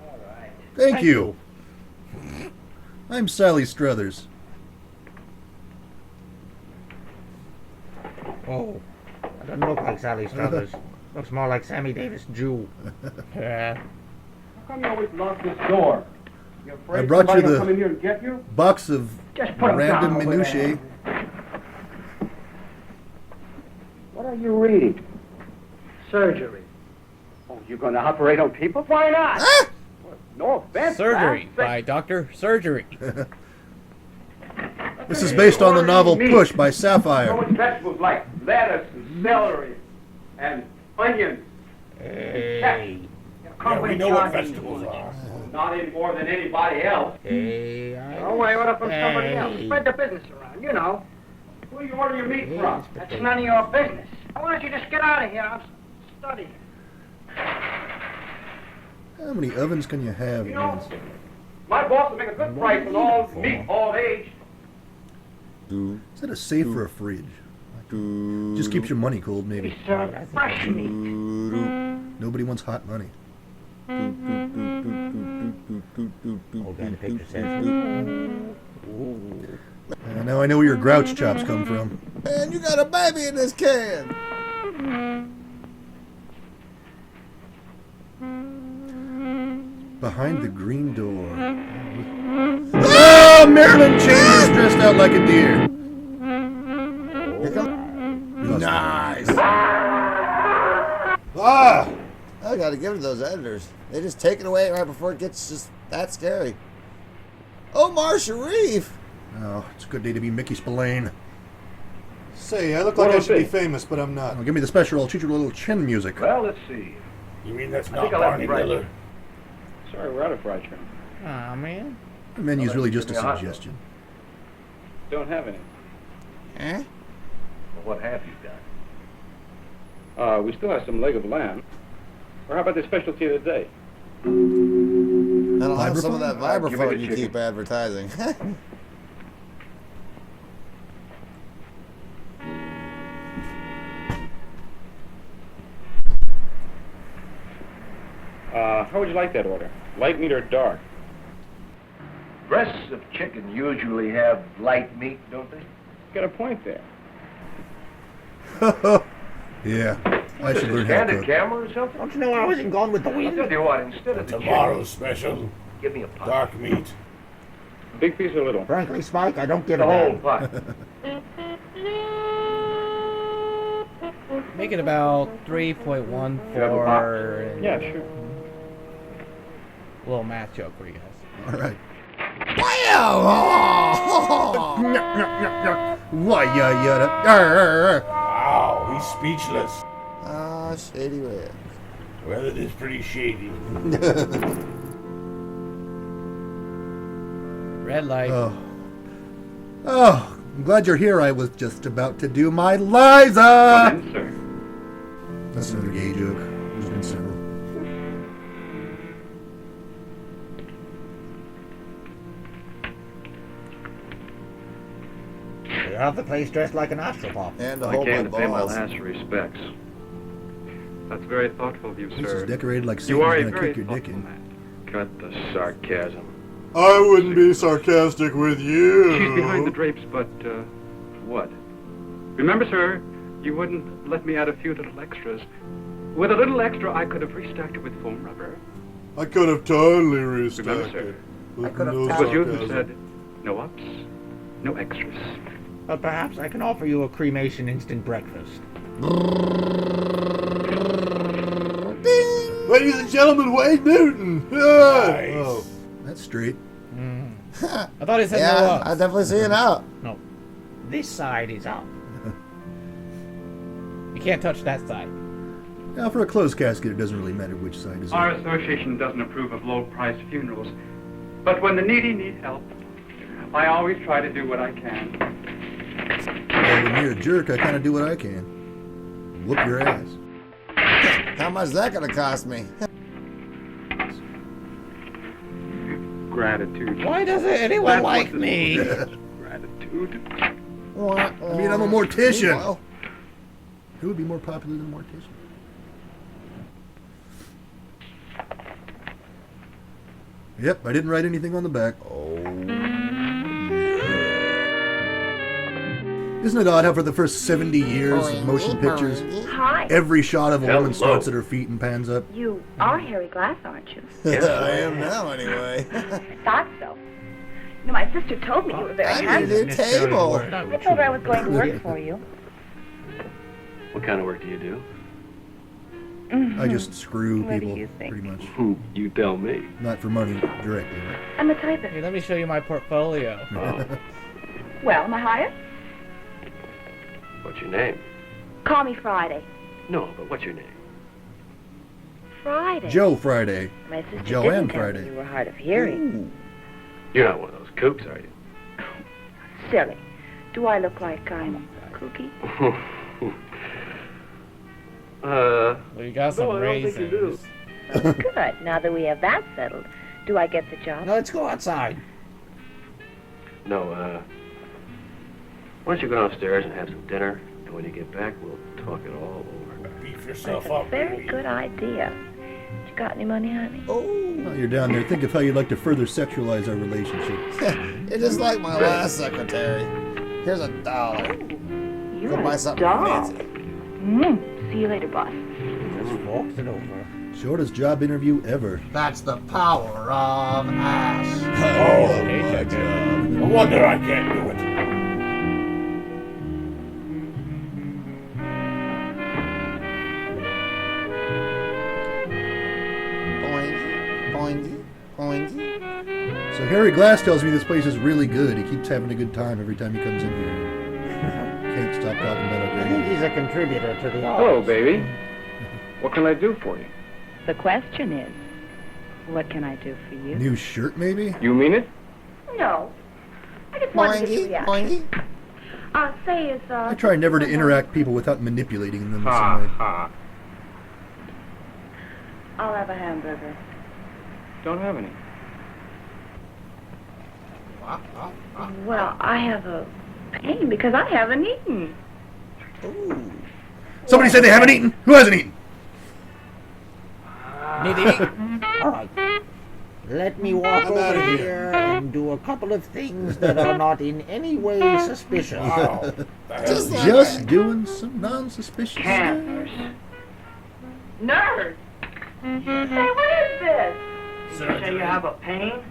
Thank you. I'm Sally Struthers. Oh, that doesn't look like Sally Struthers. Looks more like Sammy Davis Jew. Yeah. How come you always lock this door? You afraid I brought you somebody will come in the here and get you? box of Just put 'em random down over minutiae. What are you reading? Surgery. Oh, you're going to operate on people? Why not? No offense. Surgery by Dr. Surgery. This is based on the novel Meat. Push by You know Sapphire. what vegetables like lettuce and celery and onions. Hey. Company we know what charges vegetables are. Not any more than anybody else. Hey, Don't worry, what up from somebody else? Spread the business around, you know. Who you order your meat from? That's none of your business. Why don't you just get out of here? I'm studying. How many ovens can you have? You know, man? my boss will make a good price on all meat, all age. Is that a safe or a fridge? Just keeps your money cold, maybe. Fresh meat. Nobody wants hot money. Now I know where your grouch chops come from. Man, you got a baby in this can. behind the green door. Oh, Marilyn Chambers dressed out like a deer. Nice. Ah! I gotta give it to those editors. They just take it away right before it gets just that scary. Omar Sharif! Oh, it's a good day to be Mickey Spillane. Say, I look like I should be famous, but I'm not. Oh, give me the special, I'll teach you a little chin music. Well, let's see. You mean that's I not think I'll have Barney fried Miller? chicken. Sorry, we're out of fried chicken. Aw, man. The menu's really just a Give me a hot suggestion. Don't have any. Eh? Well, what have you got? We still have some leg of lamb. Or how about the specialty of the day? That'll have some of that Give me the vibraphone you chicken. keep advertising. How would you like that order? Light meat or dark? Breasts of chicken usually have light meat, don't they? Got a point there. Yeah, I should learn how to Candid cook. camera or something? Don't you know I wasn't gone with the I'll wind? tell you what, instead of the Tomorrow's chicken, special. give me a pot. Dark meat. Big piece or little? Frankly, Spike, I don't give The a whole damn. pot. Make it about 3.1 You have a for... box? Yeah, sure. A little math joke for you guys. All right. Wow! Why, yada. Wow, he's speechless. Ah, shady red. Well, it is pretty shady. Red light. Oh, I'm glad you're here. I was just about to do my Liza! Come in, sir. That's another gay joke. There's been several. You have the place dressed like an astropop. And to I hold my came to pay my balls. last respects. That's very thoughtful of you, This sir. is decorated like You are Satan's a gonna very kick your dick thoughtful in. man. Cut the sarcasm. I wouldn't be sarcastic with you. She's behind the drapes, but, what? Remember, sir, you wouldn't let me add a few little extras. With a little extra, I could have restacked it with foam rubber. I could have totally restacked Remember, sir, it. With could have no it was you who sarcasm. said, no ups, no extras. But perhaps I can offer you a cremation instant breakfast. Ladies and gentlemen, Wade Newton. Nice. Oh. That's straight. I thought he said no Yeah, ups. I definitely see it out. No. This side is up. You can't touch that side. Now, for a closed casket, it doesn't really matter which side is Our up. association doesn't approve of low-priced funerals, but when the needy need help, I always try to do what I can. Well, when you're a jerk, I kind of do what I can. Whoop your ass. How much is that gonna cost me? Gratitude. Why doesn't anyone That's like what this me? is. Gratitude. I mean, I'm a mortician. Who would be more popular than a mortician? Yep, I didn't write anything on the back. Isn't it odd how for the first 70 years of motion pictures, Hi. every shot of a woman Hello. starts at her feet and pans up? You are Harry Glass, aren't you? I am now, anyway. I thought so. You know, my sister told me you were very I need handsome. a new table. I told her I was going to work for you. What kind of work do you do? I just screw What do people, you think? pretty much. You tell me. Not for money, directly. Right? I'm a typist. Here, let me show you my portfolio. Well, am I hired? What's your name? Call me Friday. No, but what's your name? Friday. Joe Friday. My sister Joanne didn't tell me Friday. you were hard of hearing. You're not one of those kooks, are you? Silly. Do I look like I'm kooky? Well, you got some no, I don't think you do. raisins. Oh, good. Now that we have that settled, do I get the job? Now let's go outside. No, why don't you go downstairs and have some dinner, and when you get back, we'll talk it all over. Beef That's yourself a up, very baby. good idea. You got any money, honey? While you're down there, think of how you'd like to further sexualize our relationship. You're just like my last secretary. Here's $1. You're Go buy a something doll. fancy. See you later, boss. Just walks it over. Shortest job interview ever. That's the power of ass. No wonder I can't do it. So Harry Glass tells me this place is really good. He keeps having a good time every time he comes in here. Can't stop talking about how I great think he is. he's a contributor to the arts. Hello, baby. What can I do for you? The question is, what can I do for you? New shirt, maybe? You mean it? No. I just wanted to get your reaction. Say is, I try never to interact people without manipulating them in some way. Ha. I'll have a hamburger. Don't have any. Well, I have a pain because I haven't eaten. Somebody said they haven't eaten. Who hasn't eaten? Nitty. All right. Let me walk over here and do a couple of things that are not in any way suspicious. Just doing some non-suspicious stuff. Nerd! Say, what is this? Did you say you have a pain?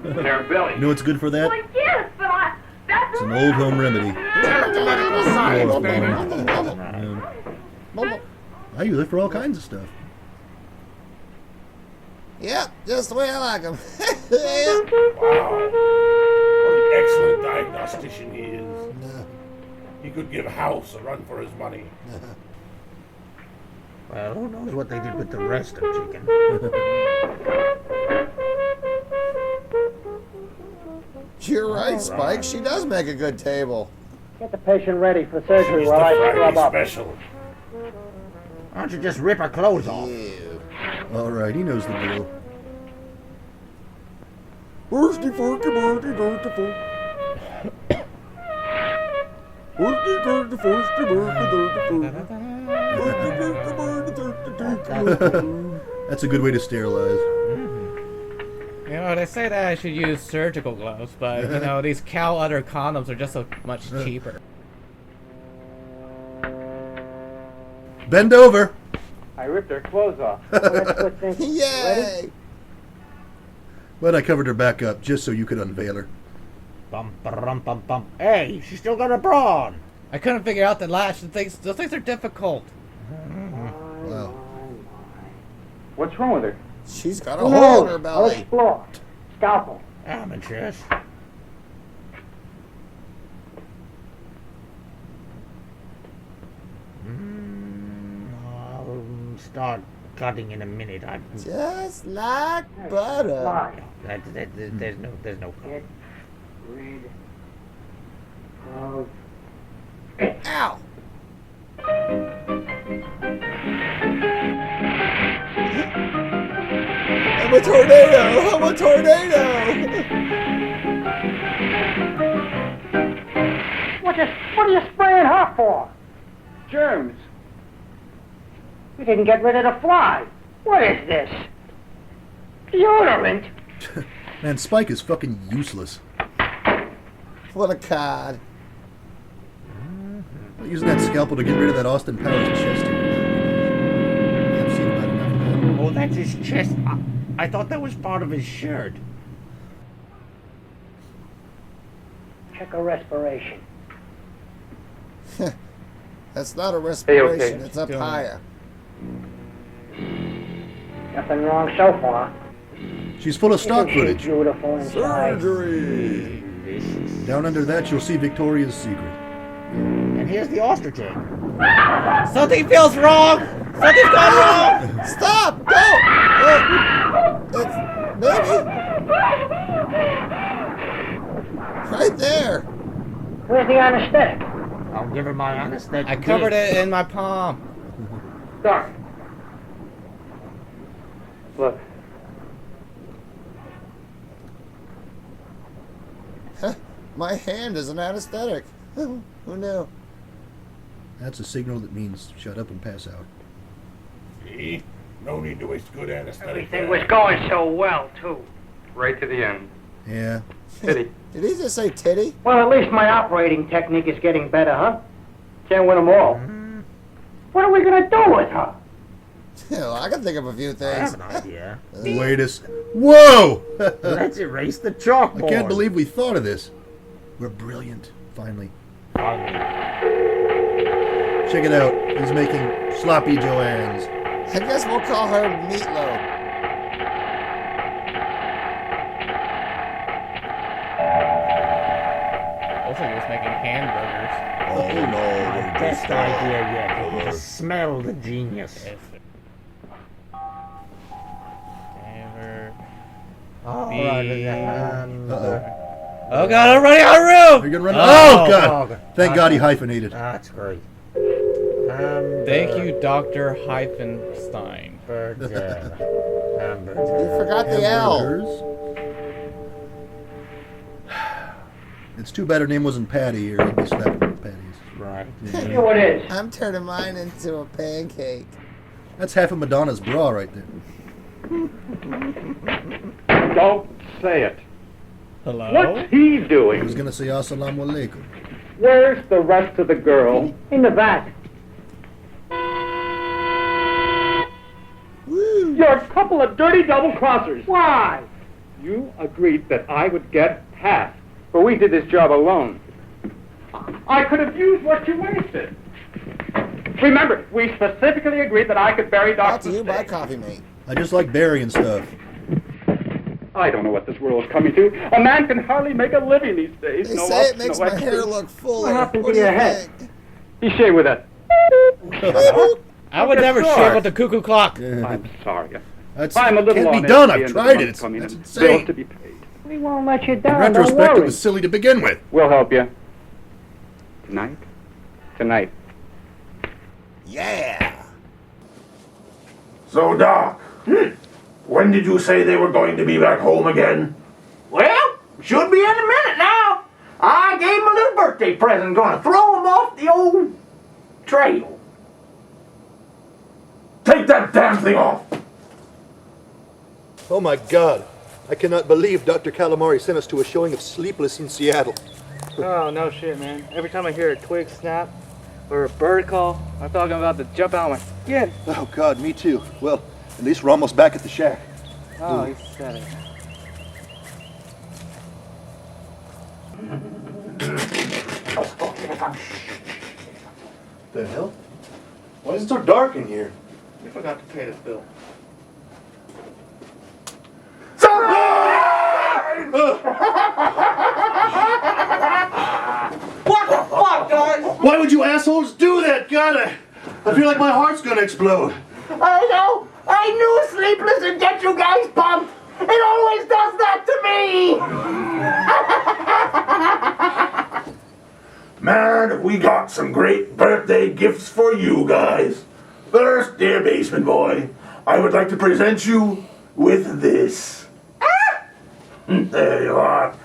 Their belly. You know what's good for that? Well, yes, but that's It's an old home remedy. I use it for all kinds of stuff. Yep, just the way I like them. Wow. What an excellent diagnostician he is. He could give House a run for his money. Well, who knows what they did with the rest of chicken? You're right, Spike. She does make a good table. Get the patient ready for surgery He's while the I Friday scrub up. special. Why don't you just rip her clothes off? All right, he knows the deal. Worsty forky morty dirty fork. Worsty dirty forsty dirty dirty fork. That's a good way to sterilize. You know, they say that I should use surgical gloves, but, you know, these cow udder condoms are just so much cheaper. Bend over. I ripped her clothes off. Yay! But I covered her back up just so you could unveil her. Bum, bum, bum, bum. Hey, she's still got a bra on. I couldn't figure out the latch. Those things are difficult. Wow. What's wrong with her? She's got a hole in her I'll belly. explore. Scalpel. Amateurs. I'll start cutting in a minute. Just like butter. There's no cut. Rid of Ow! I'm a tornado! I'm a tornado! What are you spraying her for? Germs. You didn't get rid of the fly. What is this? Deodorant. Man, Spike is fucking useless. What a cod. Using that scalpel to get rid of that Austin Powers chest here. I've seen about enough of that. Oh, that's his chest. I thought that was part of his shirt. Check her respiration. That's not a respiration, okay. it's up higher. Nothing wrong so far. She's full of stock Isn't she footage. beautiful inside? Surgery! Down under that, you'll see Victoria's Secret. And here's the ostrich egg. Something feels wrong! Something's gone wrong! Stop! Don't! It's maybe right there. Where's the anesthetic? I'll give her my anesthetic. I covered it in my palm. Doc. Look. My hand is an anesthetic. Who knew? That's a signal that means shut up and pass out. See? No need to waste good anesthetic. Everything was going so well, too. Right to the end. Yeah. Titty. Did he just say titty? Well, at least my operating technique is getting better, huh? Can't win them all. we gonna do with her? Well, I can think of a few I things. have an idea. Wait a Whoa! Let's erase the chalkboard. I can't believe we thought of this. We're brilliant, finally. Check it out. He's making sloppy Joannes. I guess we'll call her Meatloaf. Looks like he was making hamburgers. Oh no. My best idea yet. You can just smell the genius. Oh, Uh-oh. God, I'm running out of room! You're gonna run Oh, God! Thank God he hyphenated. That's great. Thank you, Dr. Hyphenstein. You forgot the L. It's too bad her name wasn't Patty, or he'd be slapping with patties. Right. You know what it is? I'm turning mine into a pancake. That's half of Madonna's bra right there. Don't say it. Hello? What's he I doing? was gonna say assalamu alaikum. Where's the rest of the girl? In the back. You're a couple of dirty double-crossers. Why? You agreed that I would get past, but we did this job alone. I could have used what you wasted. Remember, we specifically agreed that I could bury Brought Dr. to you by Coffee Mate. I just like burying stuff. I don't know what this world is coming to. A man can hardly make a living these days. They no say ups, it makes no my extras. hair look fuller. What happened What to do you your head? think? He shaved with that. I would never shave with the cuckoo clock. I'm sorry. That's I'm a little can't on be edge done. at the I've end of the tried it. month It's coming that's and insane. bills to be paid. We won't let you In down. retrospect, Don't it worry. was silly to begin with. We'll help you. Tonight? Tonight. Yeah. So, Doc, when did you say they were going to be back home again? Well, should be any minute now. I gave him a little birthday present. Gonna throw him off the old trail. Take that damn thing off! Oh my God. I cannot believe Dr. Calamari sent us to a showing of Sleepless in Seattle. Oh, no shit, man. Every time I hear a twig snap or a bird call, I'm talking about to jump out of my skin. Oh God, me too. Well, at least we're almost back at the shack. Oh, he said it. The hell? Why is it so dark in here? You forgot to pay this bill. What the fuck, guys? Why would you assholes do that? God, I feel like my heart's gonna explode. I know. I knew Sleepless would get you guys pumped. It always does that to me. Man, we got some great birthday gifts for you guys. First, dear basement boy, I would like to present you with this. There you are.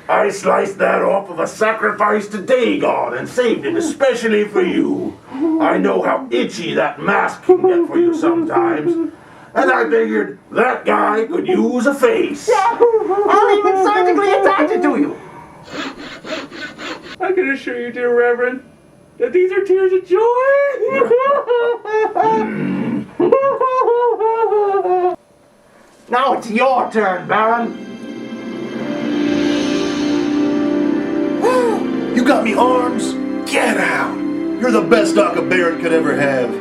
I sliced that off of a sacrifice to Dagon and saved it especially for you. I know how itchy that mask can get for you sometimes. And I figured that guy could use a face. Yeah, I'll even surgically attach it to you. I can assure you, dear Reverend, that these are tears of joy. Now it's your turn, Baron. You got me arms? Get out! You're the best doc a Baron could ever have.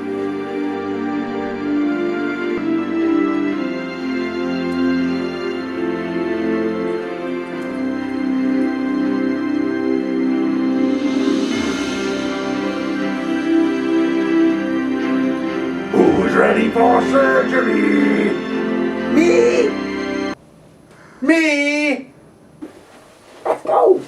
Who's ready for surgery? Me? Me! Let's go.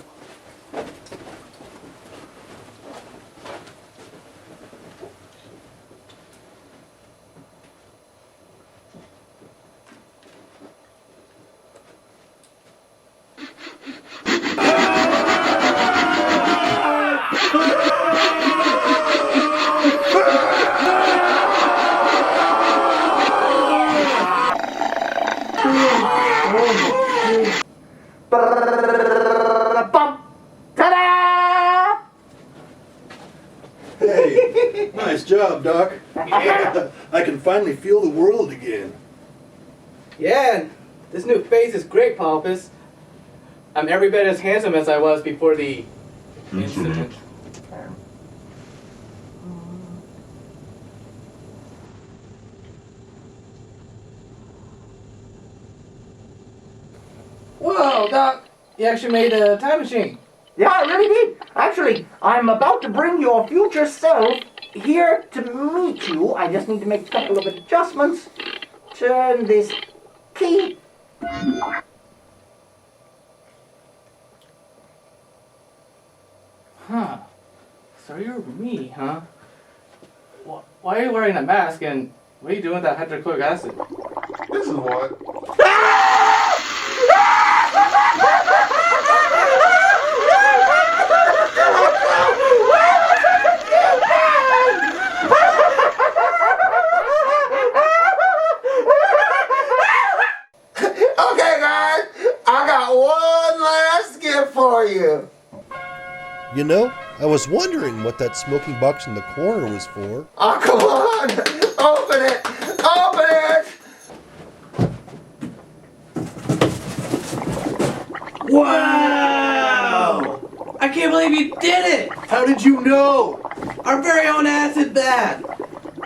Nice job, Doc. Yeah. I can finally feel the world again. Yeah, this new face is great, Polypus. I'm every bit as handsome as I was before the incident. Whoa, Doc! You actually made a time machine. Yeah, I really did. Actually, I'm about to bring your future self here to meet you. I just need to make a couple of adjustments. Turn this key. Huh. So you're me, huh? Why are you wearing a mask and what are you doing with that hydrochloric acid? This is what. Okay, guys, I got one last gift for you. You know, I was wondering what that smoking box in the corner was for. Oh, come on! Open it! Open it! Wow! I can't believe you did it! How did you know? Our very own acid bath!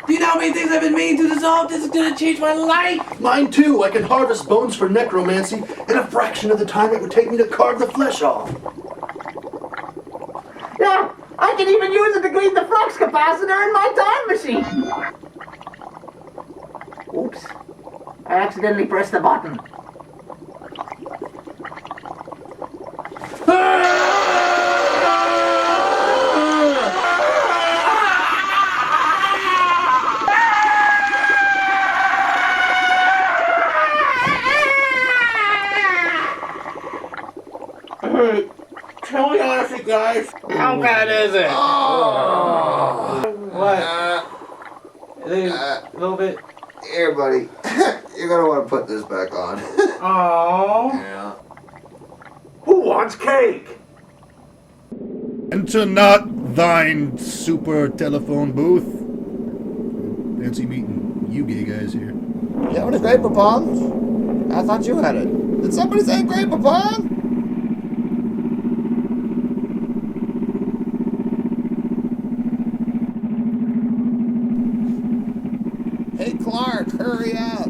Do you know how many things I've been meaning to dissolve? This is gonna change my life! Mine too. I can harvest bones for necromancy in a fraction of the time it would take me to carve the flesh off. Yeah, I can even use it to clean the flux capacitor in my time machine. Oops. I accidentally pressed the button. Tell me honestly, guys, how bad is it? What? A little bit. Here, buddy. You're gonna want to put this back on. Aww. Yeah. Who wants cake? Enter not thine super telephone booth. Fancy meeting you gay guys here. Yeah, what a great Papon? I thought you had it. Did somebody say great Papon? Hey Clark, hurry up.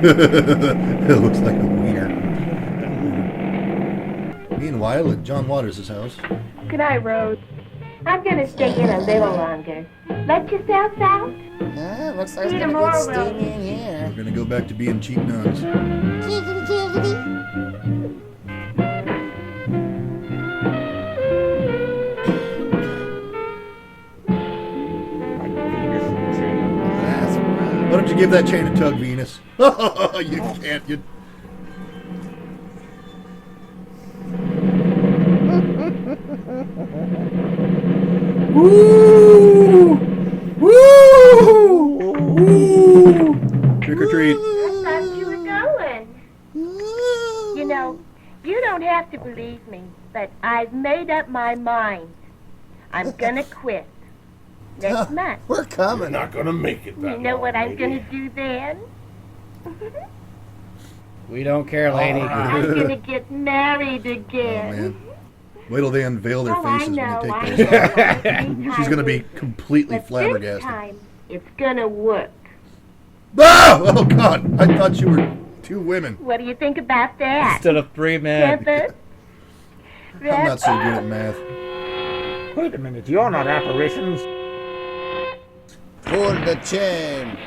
It looks like a wiener. Meanwhile, at John Waters' house. Good night, Rose. I'm gonna stay in a little longer. Let yourself out. Yeah, looks like it's See you gonna get tomorrow, steamy in here. We're gonna go back to being cheap nuns. Why don't you give that chain a tug, Venus? You can't. You... Woo! Woo! Woo! Trick or treat. I thought you were going. You know, you don't have to believe me, but I've made up my mind. I'm gonna quit. Next month. We're coming. You're not gonna make it that You know long, what I'm lady. gonna do then? We don't care, lady. I'm gonna get married Oh, again. man. Wait till they unveil their Oh, I faces know, when I they take those know. off. She's gonna be completely But this flabbergasted. time, it's gonna work. Oh! Oh, God! I thought you were two women. What do you think about that? Instead of 3 men. Clifford? I'm not so good at math. Wait a minute, you're not apparitions. Pull the chain.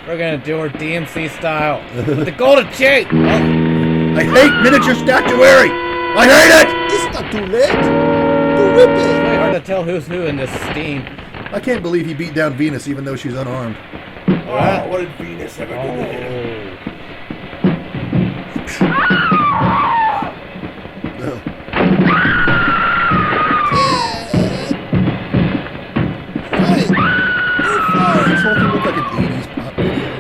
We're gonna do her DMC style. With the golden chain! Oh. I hate miniature statuary! I hate it! It's not too late. To rip It's it. really hard to tell who's who in this steam. I can't believe he beat down Venus even though she's unarmed. Oh, what did Venus ever do to him? Oh. This whole thing looked like an 80s pop video.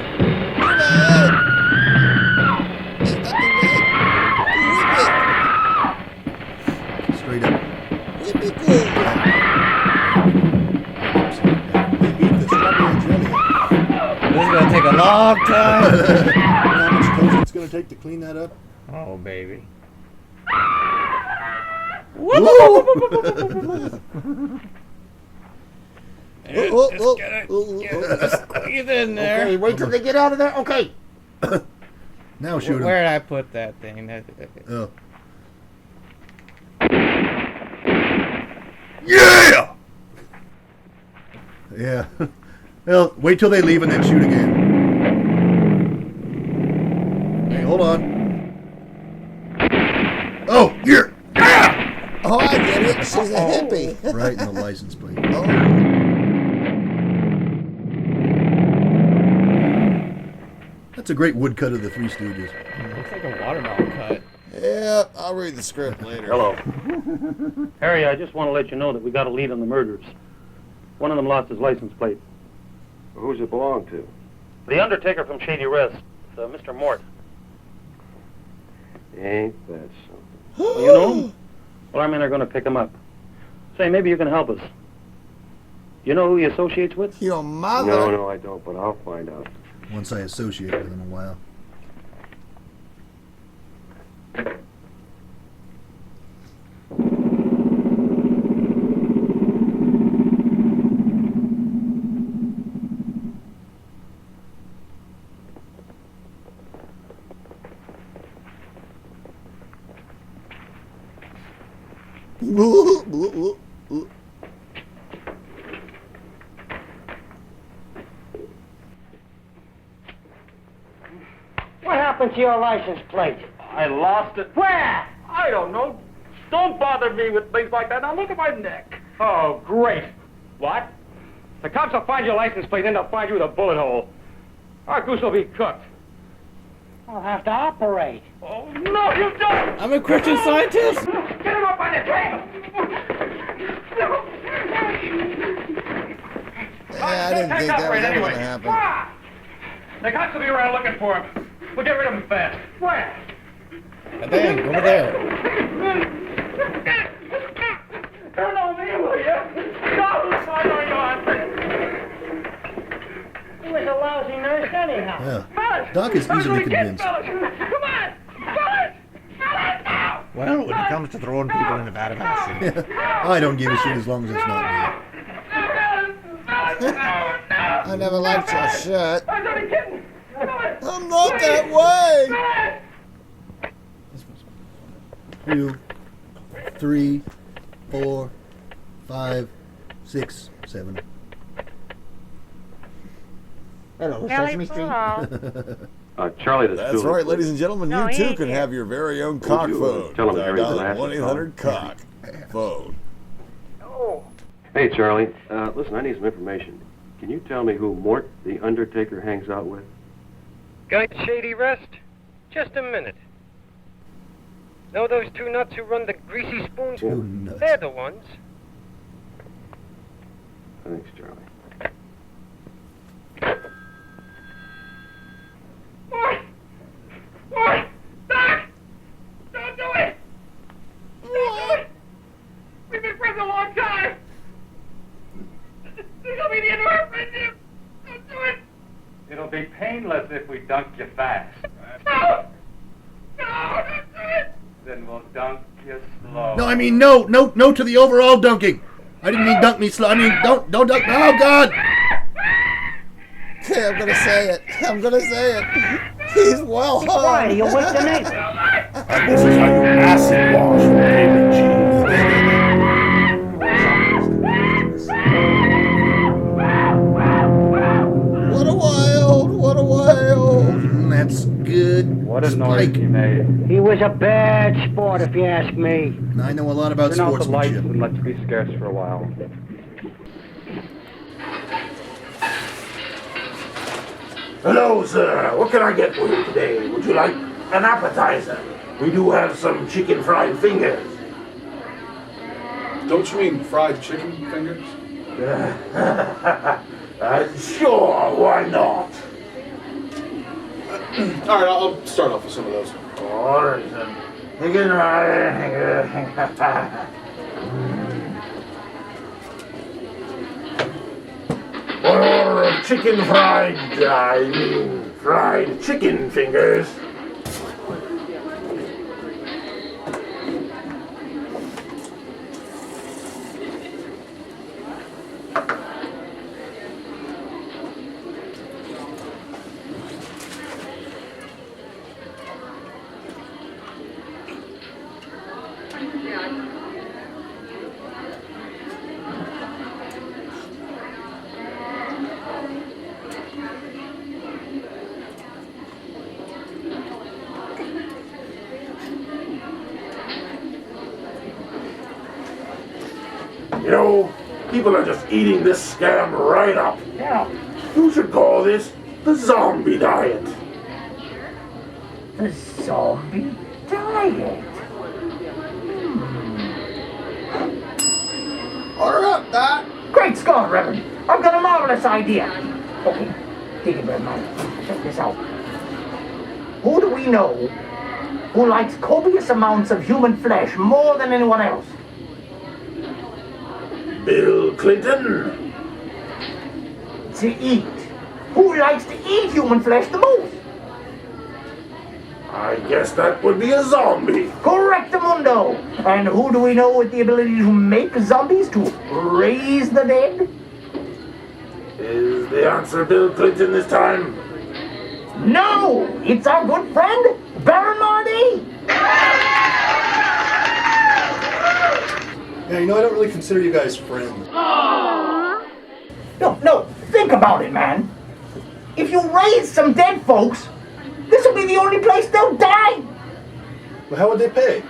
long time. You know how much clothes it's going to take to clean that up? Oh, baby. Just squeeze in there. Okay, wait till they get out of there. Okay. Now shoot him. Where did I put that thing? Oh. Yeah! Yeah. Well, wait till they leave and then shoot again. Hey, hold on. Oh, here! Ah! Oh, I get it. She's a hippie. Right in the license plate. Oh. That's a great woodcut of the Three Stooges. Looks like a watermelon cut. Yeah, I'll read the script later. Hello. Harry, I just want to let you know that we got a lead on the murderers. One of them lost his license plate. Who's it belong to? The undertaker from Shady Rest, Mr. Mort. Ain't that something? Well, you know him? Well, our men are going to pick him up. Say, maybe you can help us. You know who he associates with? Your mother? No, I don't, but I'll find out. Once I associate with him a while. What happened to your license plate? I lost it. Where? I don't know. Don't bother me with things like that. Now look at my neck. Oh, great. What? The cops will find your license plate, then they'll find you with a bullet hole. Our goose will be cooked. I'll have to operate. Oh, no, you don't! I'm a Christian Scientist. Get him up on the table! Yeah, I didn't think that was ever going to happen. The cops will be around looking for him. We'll get rid of him fast. Where? Dang, over there. Don't know me, will you? No, He was a lousy nurse anyhow. Yeah. Doc is easily convinced. Come on! Fellas, now! Well, when it comes to throwing people in a vat of acid. I don't give a shit as long as it's not me. I never liked your shirt. I was only kidding. I'm not that way. 2, 3, 4, 5, 6, 7. Hello, Sesame Street. Charlie, That's right, ladies and gentlemen. You too can have your very own cock phone. Tell him Harry's Dial gonna have to 1-800-COCK phone. Hey, Charlie. Listen, I need some information. Can you tell me who Mort, the undertaker, hangs out with? Guy Shady Rest? Just a minute. Know those two nuts who run the Greasy Spoons? They're the ones. Thanks, Charlie. What? Doc! Don't do it! Don't do it! We've been friends a long time! This will be the end of our friendship! Don't do it! It'll be painless if we dunk you fast. No! No, don't do it! Then we'll dunk you slow. No, I mean no to the overall dunking. I didn't mean dunk me slow. I mean don't dunk. Oh God! Okay, I'm gonna say it. I'm gonna say it. He's well hung. Why, you wake the neighbor. And this is how you acid wash David What a wild. That's good. What a noise he made. He was a bad sport, if you ask me. I know a lot about Turn out the lights sportsmanship. and let's be scarce for a while. Hello, sir. What can I get for you today? Would you like an appetizer? We do have some chicken fried fingers. Don't you mean fried chicken fingers? Sure, why not? All right, I'll start off with some of those. All right, then. Chicken One order of chicken fried, fried chicken fingers. You know, people are just eating this scam right up. Yeah. You should call this the zombie diet. The zombie diet. Order up, Doc. Great Scott, Reverend. I've got a marvelous idea. Okay, take it, Reverend. Check this out. Who do we know who likes copious amounts of human flesh more than anyone else? Bill Clinton. To eat. Who likes to eat human flesh the most? I guess that would be a zombie. Correctamundo. And who do we know with the ability to make zombies, to raise the dead? Is the answer Bill Clinton this time? No! It's our good friend, Baron Mardi! Yeah, you know, I don't really consider you guys friends. No, think about it, man. If you raise some dead folks, this will be the only place they'll die. Well, how would they pay?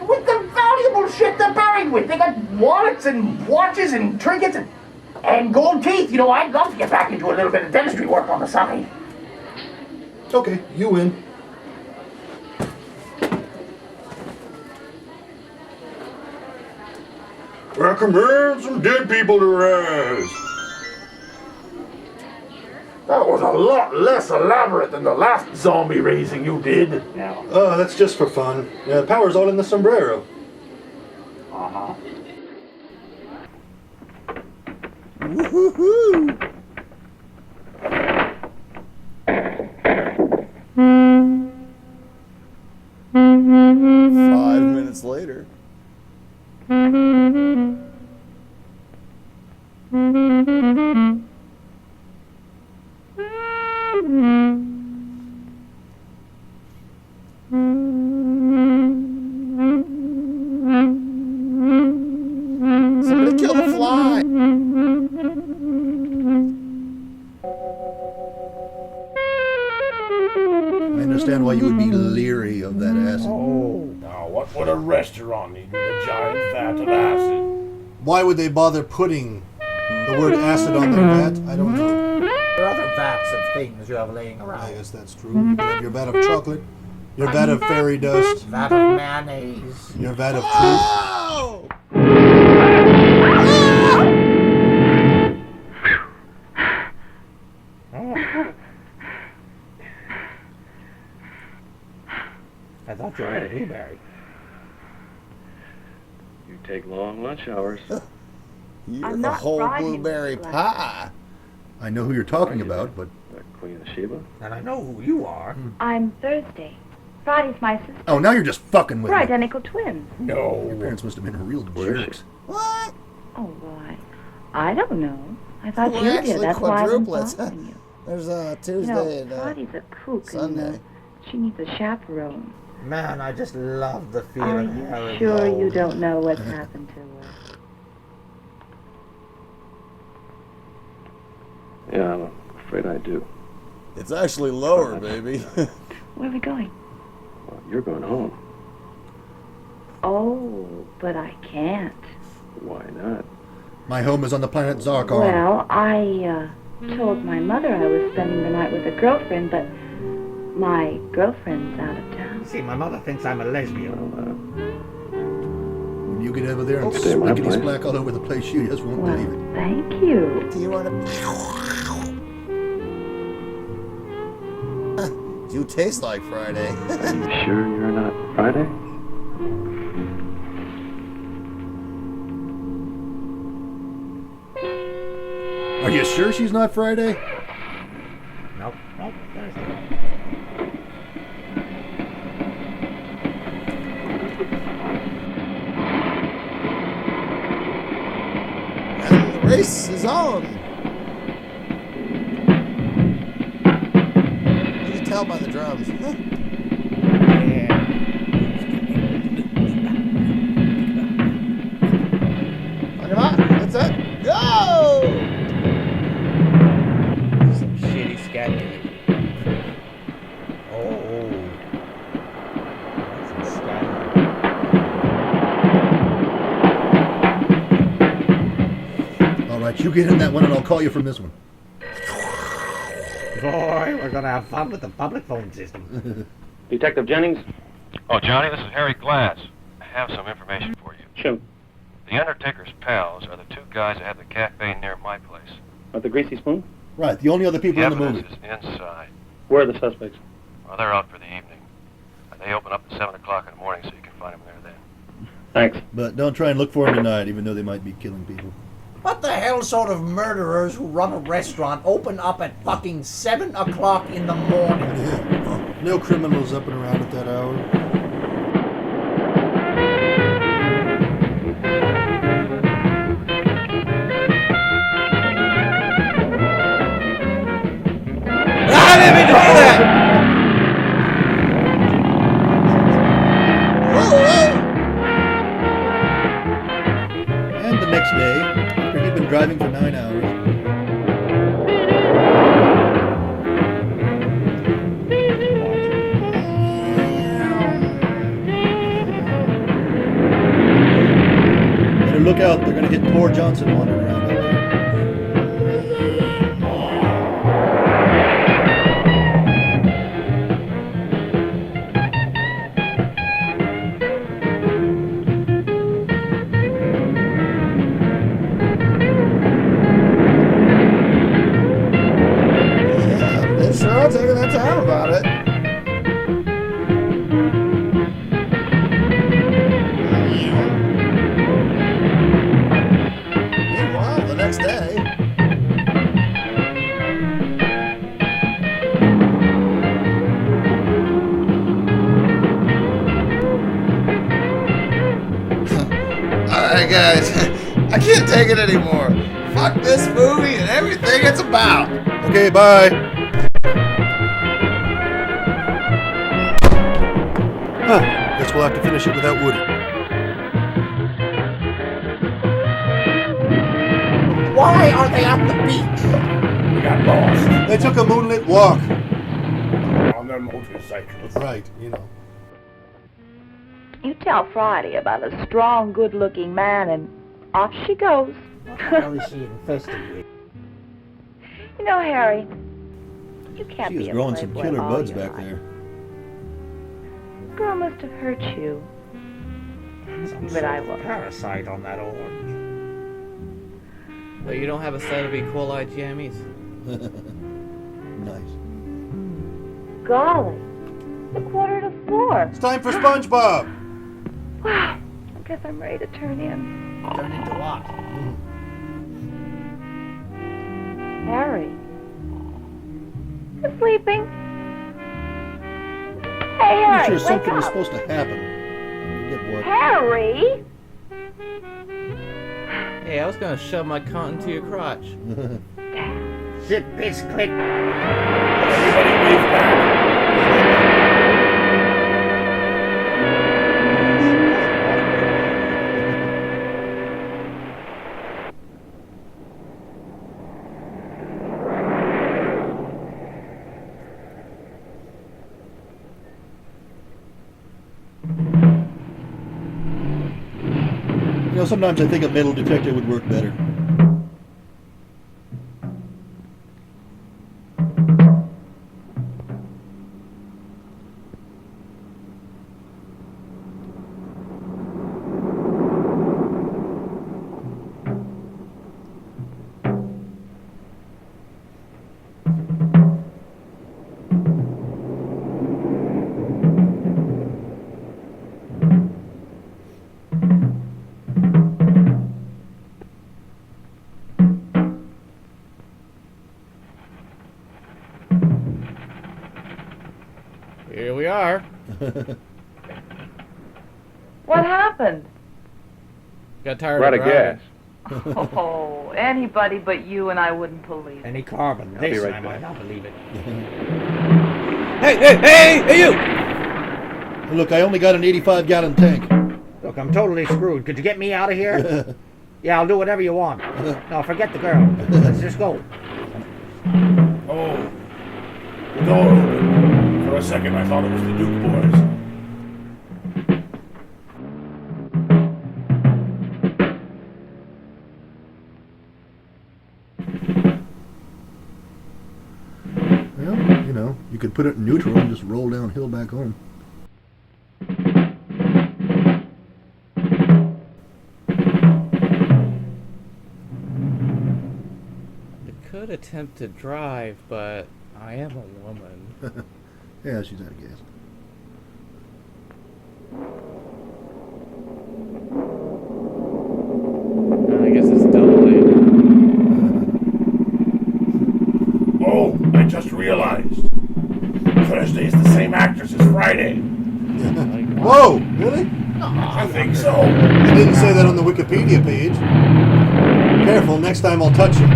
With the valuable shit they're buried with. They got wallets and watches and trinkets and gold teeth. You know, I'd love to get back into a little bit of dentistry work on the side. Okay, you win. Recommend some dead people to rise. That was a lot less elaborate than the last zombie raising you did. Yeah. Oh, that's just for fun. Yeah, the power's all in the sombrero. Uh-huh. Woohoo! 5 minutes later. Somebody kill the fly! I understand why you would be leery of that acid. Oh, now what would a restaurant need with a giant vat of acid? Why would they bother putting the word acid on their vat? I don't know. There are other vats of things you have laying around. I guess that's true. You could have your vat of chocolate, your vat of fairy dust, Vat of mayonnaise. your vat of truth. I thought you were a blueberry. You take long lunch hours. You're I'm a not whole bribing blueberry you, pie. I know who you're talking about, but... Queen of Sheba? And I know who you are. I'm Thursday. Friday's my sister. Oh, now you're just fucking with We're me. identical twins. No. Your parents must have been real jerks. What? Oh, why? I don't know. I thought We're you actually did. That's why I've been quadruplets. following you. There's You Tuesday know, and Friday's a kook. Sunday. And, she needs a chaperone. Man, I just love the feeling Are of you hearing sure gold. you don't know what's happened to her? Yeah, I'm afraid I do. It's actually lower, baby. Where are we going? Well, you're going home. Oh, but I can't. Why not? My home is on the planet Zarkon. Well, I told my mother I was spending the night with a girlfriend, but my girlfriend's out of town. See, my mother thinks I'm a lesbian. When you get over there and Stay at my splickety place. splack all over the place, you just won't Well, believe it. thank you. Do you want to... You taste like Friday. Are you sure you're not Friday? Are you sure she's not Friday? Nope, nope, there race is on. You can tell by the drums. Come on, what's that? Go! Some shitty scat music. All right, you get in that one and I'll call you from this one. Boy, we're gonna have fun with the public phone system. Detective Jennings? Oh, Johnny, this is Harry Glass. I have some information for you. Shoot. The Undertaker's pals are the two guys that had the cafe near my place. At the Greasy Spoon? Right, the only other people The in the movie. evidence is inside. Where are the suspects? Well, they're out for the evening. They open up at 7 o'clock in the morning, so you can find them there then. Thanks. But don't try and look for them tonight, even though they might be killing people. What the hell sort of murderers who run a restaurant open up at fucking 7 o'clock in the morning? No criminals up and around at that hour. I didn't mean to do that! And the next day, after he'd been driving for 9 hours, better look out, they're gonna get poor Johnson wandering around out there. They're sure taking their time about it. Meanwhile, the next day. Alright, guys. I can't take it anymore. Fuck this movie and everything it's about. Okay, bye. Guess we'll have to finish it without Woody. Why are they at the beach? We got lost. They took a moonlit walk. On their motorcycles. Right, you know. You tell Friday about a strong, good-looking man, and off she goes. What the hell is she infested with? You know, Harry, you can't She be was a growing some playboy killer all buds your back life. there. Girl must have hurt you. Some But sort I of won't. parasite on that orange. But you don't have a set of E. coli jammies. Nice. Golly, it's 3:45. It's time for SpongeBob. Wow, I guess I'm ready to turn in. Turn into what? Harry, you sleeping? Hey, I'm Harry, sure wake something was up. supposed to happen. I forget what. Harry! Hey, I was gonna shove my cunt into your crotch. Zip, piss, click. Everybody wave back. You know, sometimes I think a metal detector would work better. Here we are. What happened? Got tired We're out of of driving. gas. Oh, anybody but you and I wouldn't believe it. Any carbon. I'll be This right time back. I believe it. Hey, you! Look, I only got an 85-gallon tank. Look, I'm totally screwed. Could you get me out of here? Yeah, I'll do whatever you want. No, forget the girl. Let's just go. Oh, the door opened. For a second, I thought it was the Duke boys. Well, you know, you could put it in neutral and just roll downhill back home. I could attempt to drive, but I am a woman. Yeah, she's out of gas. I guess it's double A. Oh, I just realized. Thursday is the same actress as Friday. Whoa, really? I think so. It didn't say that on the Wikipedia page. Careful, next time I'll touch you.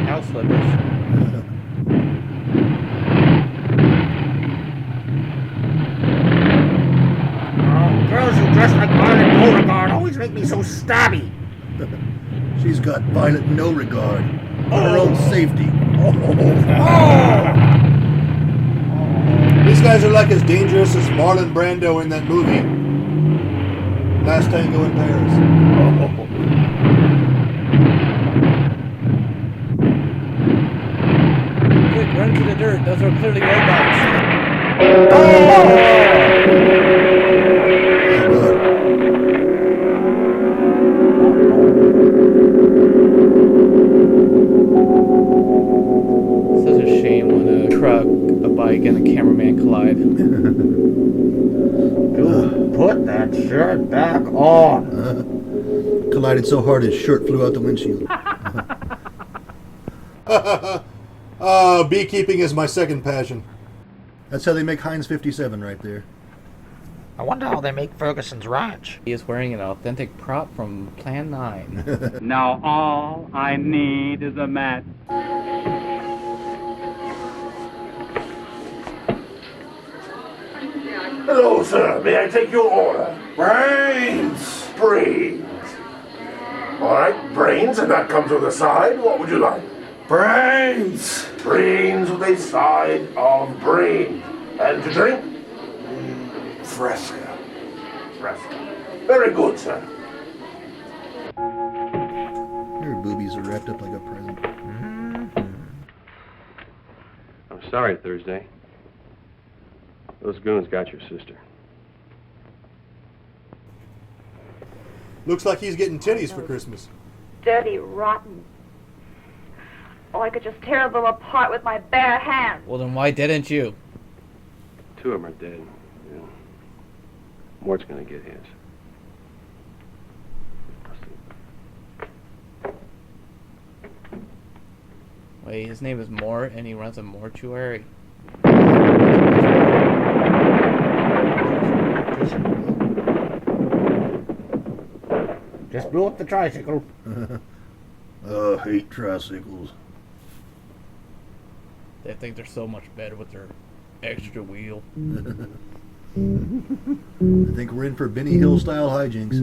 House slippers. Girls who dress like Violet Beauregard always make me so stabby. She's got Violet no regard for her own safety. These guys are like as dangerous as Marlon Brando in that movie, Last Tango in Paris. Quick, run to the dirt. Those are clearly robots. Such a shame when a truck, a bike, and a cameraman collide. Dude, put that shirt back on. Collided so hard his shirt flew out the windshield. Beekeeping is my second passion. That's how they make Heinz 57 right there. I wonder how they make Ferguson's Ranch. He is wearing an authentic prop from Plan 9. Now all I need is a match. Hello, sir. May I take your order? Brains! Brains. All right, brains, and that comes with a side. What would you like? Brains! Brains with a side of brain. And to drink? Fresca. Fresca. Very good, sir. Your boobies are wrapped up like a present. I'm sorry, Thursday. Those goons got your sister. Looks like he's getting titties for Christmas. Dirty, rotten. Oh, I could just tear them apart with my bare hands. Well, then why didn't you? Two of them are dead. Yeah. Mort's gonna get his. Wait, his name is Mort, and he runs a mortuary. Just blew up the tricycle. Oh, I hate tricycles. They think they're so much better with their extra wheel. I think we're in for Benny Hill style hijinks.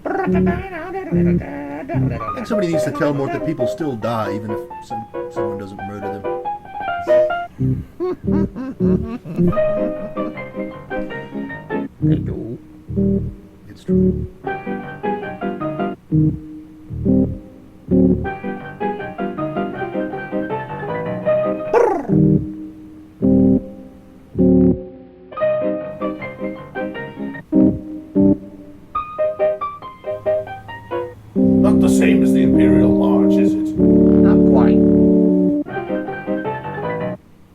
I think somebody needs to tell Mort that people still die even if someone doesn't murder them. They do. It's true. Not the same as the Imperial March, is it? Not quite.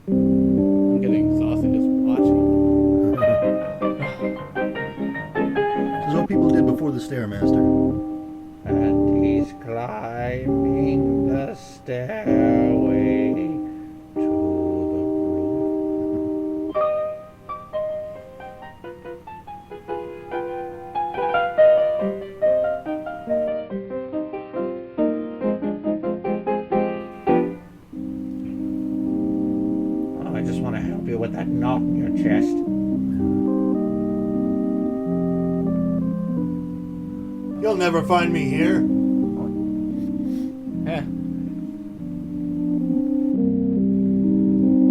I'm getting exhausted just watching. This is what people did before the Stairmaster. And he's climbing the stairway. chest. You'll never find me here.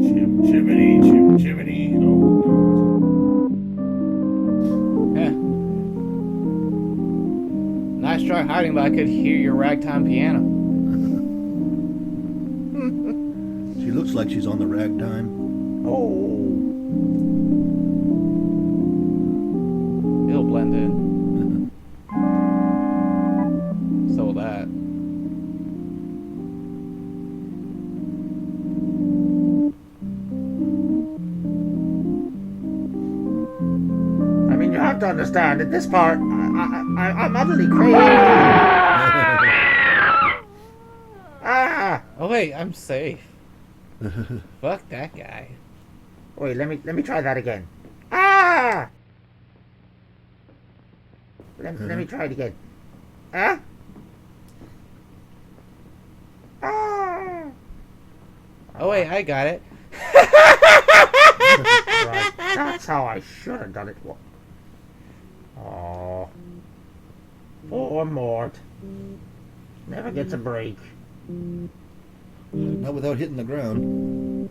Chimney, chimney. Nice try hiding, but I could hear your ragtime piano. She looks like she's on the ragtime. Oh. It'll blend in. So will that. I mean, you have to understand, at this part, I'm utterly crazy. Ah! Oh wait, I'm safe. Fuck that guy. Wait, let me try that again. Ah! Let me try it again. Ah! Ah! Oh wait, I got it. Right. That's how I should have done it. Oh. Poor Mort. Never gets a break. Not without hitting the ground.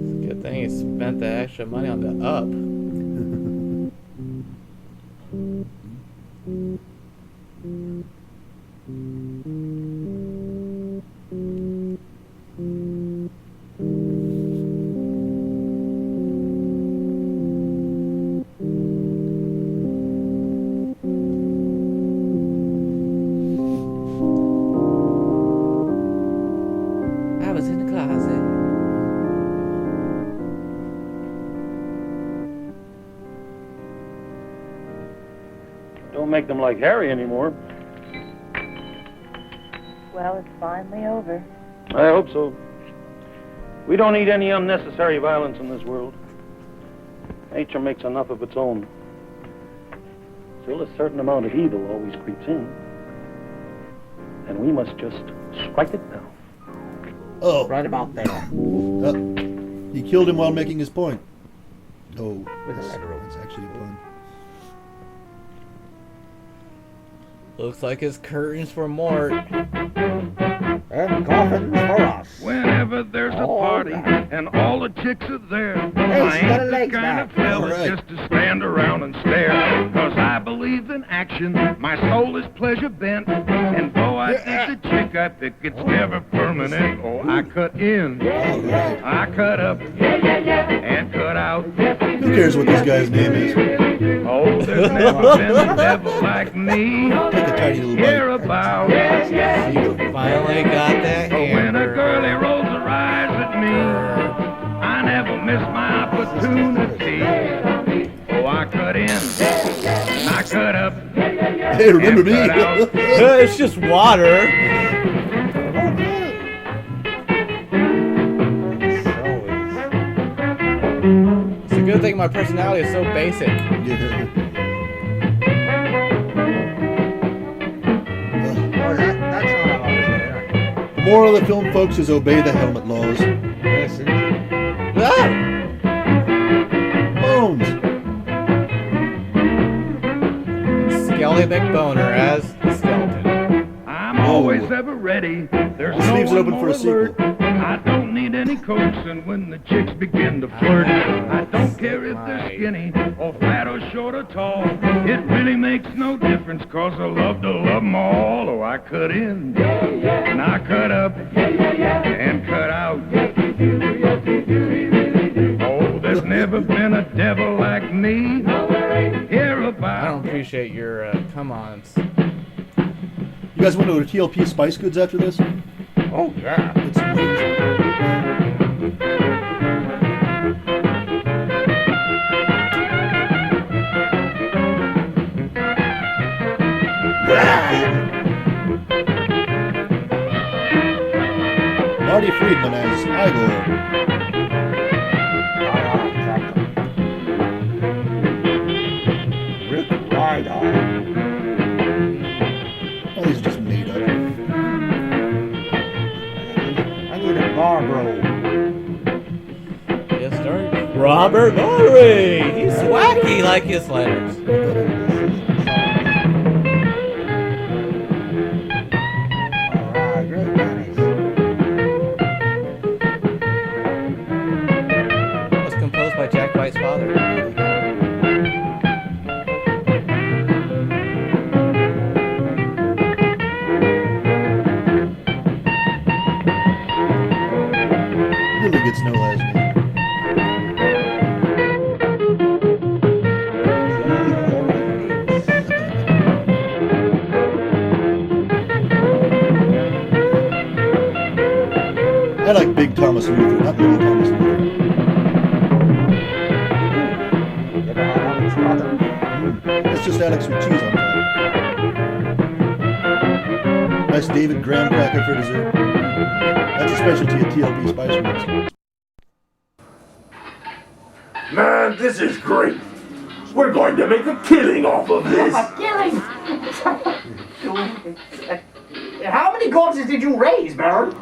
It's a good thing he spent the extra money on the up. I was in the closet. Don't make them like Harry anymore. Well, it's finally over. I hope so. We don't need any unnecessary violence in this world. Nature makes enough of its own. Still, a certain amount of evil always creeps in. And we must just strike it down. Oh. Right about there. He killed him while making his point. Oh, With a letter. that's actually a pun. Looks like it's curtains for Mort. And coffins for us. Whenever there's a party and all the chicks are there, Hey, I she got her ain't the legs kind back. of fella All right. just to stand around and stare. Cause I believe in action, my soul is pleasure bent. And though I think the chick I pick, it's never permanent. Oh, I cut in, I cut up, and cut out. Who cares what this guy's name is? Oh, there's never been a devil like me. Take a tiny little Hear bite. about. Finally got that But when a hammer. girlie rolls her eyes at me, I never miss my opportunity. Oh, I cut in, and I cut up. Hey, remember me? Cut out. It's just water. It's a good thing my personality is so basic. Yeah. Oh, that's not how I was there. The moral of the film, folks, is obey the helmet laws. Yes, indeed. Ah! Bones. Skelly McBoner as the skeleton. I'm always ever ready. There's This no leaves it one open for more a sequel. alert. I don't need any coaxing when the chicks begin to flirt. I don't care if they're skinny or fat or short or tall. It really makes no difference cause I love to love them all. Oh, I cut in and I cut up and cut out. Oh, there's never been a devil like me. Hear I about. don't appreciate your come-ons. You guys want to go to TLP Spice Goods after this? Oh, yeah. Get some wings. Marty Friedman as Igor. Rick Ryder. Oh, these are just made up. I need a Barbro. Robert Murray! He's wacky like his letters. Was composed by Jack White's father. Really gets no last name. I like Big Thomas Luther, not Little Thomas Luther. That's just Alex with cheese on top. Nice David graham cracker for dessert. That's a specialty at TLP Spice Works. Man, this is great. We're going to make a killing off of this. A killing? How many corpses did you raise, Baron?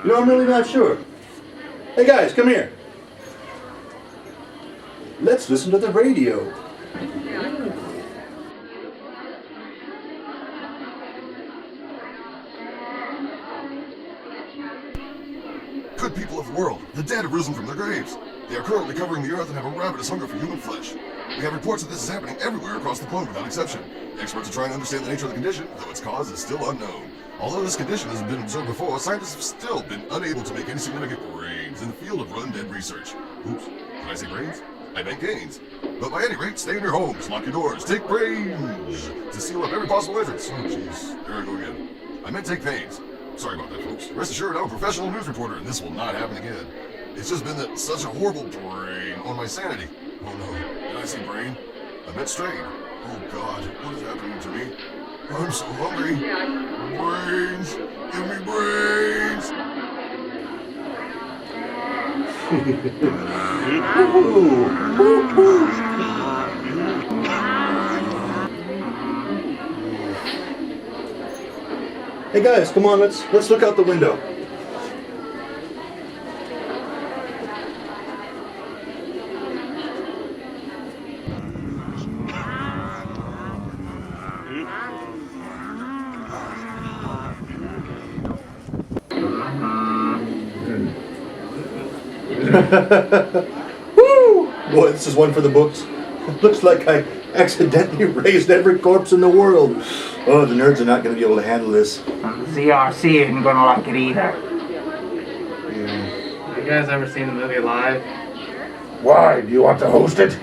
You know, I'm really not sure. Hey guys, come here. Let's listen to the radio. Good people of the world, the dead have risen from their graves. They are currently covering the earth and have a ravenous hunger for human flesh. We have reports that this is happening everywhere across the globe without exception. Experts are trying to understand the nature of the condition, though its cause is still unknown. Although this condition has been observed before, scientists have still been unable to make any significant gains in the field of undead research. Oops, did I say brains? I meant gains. But by any rate, stay in your homes, lock your doors, take brains to seal up every possible entrance. Oh jeez, there I go again. I meant take pains. Sorry about that, folks. Rest assured, I'm a professional news reporter, and this will not happen again. It's just been that such a horrible drain on my sanity. Oh no, did I say brain? I meant strain. Oh God, what is happening to me? I'm so hungry. Brains! Give me brains! Hey guys, come on, let's look out the window. Woo! Boy, this is one for the books. Looks like I accidentally raised every corpse in the world. Oh, the nerds are not going to be able to handle this. ZRC isn't gonna like it either. You guys ever seen the movie Live? Why? Do you want to host it?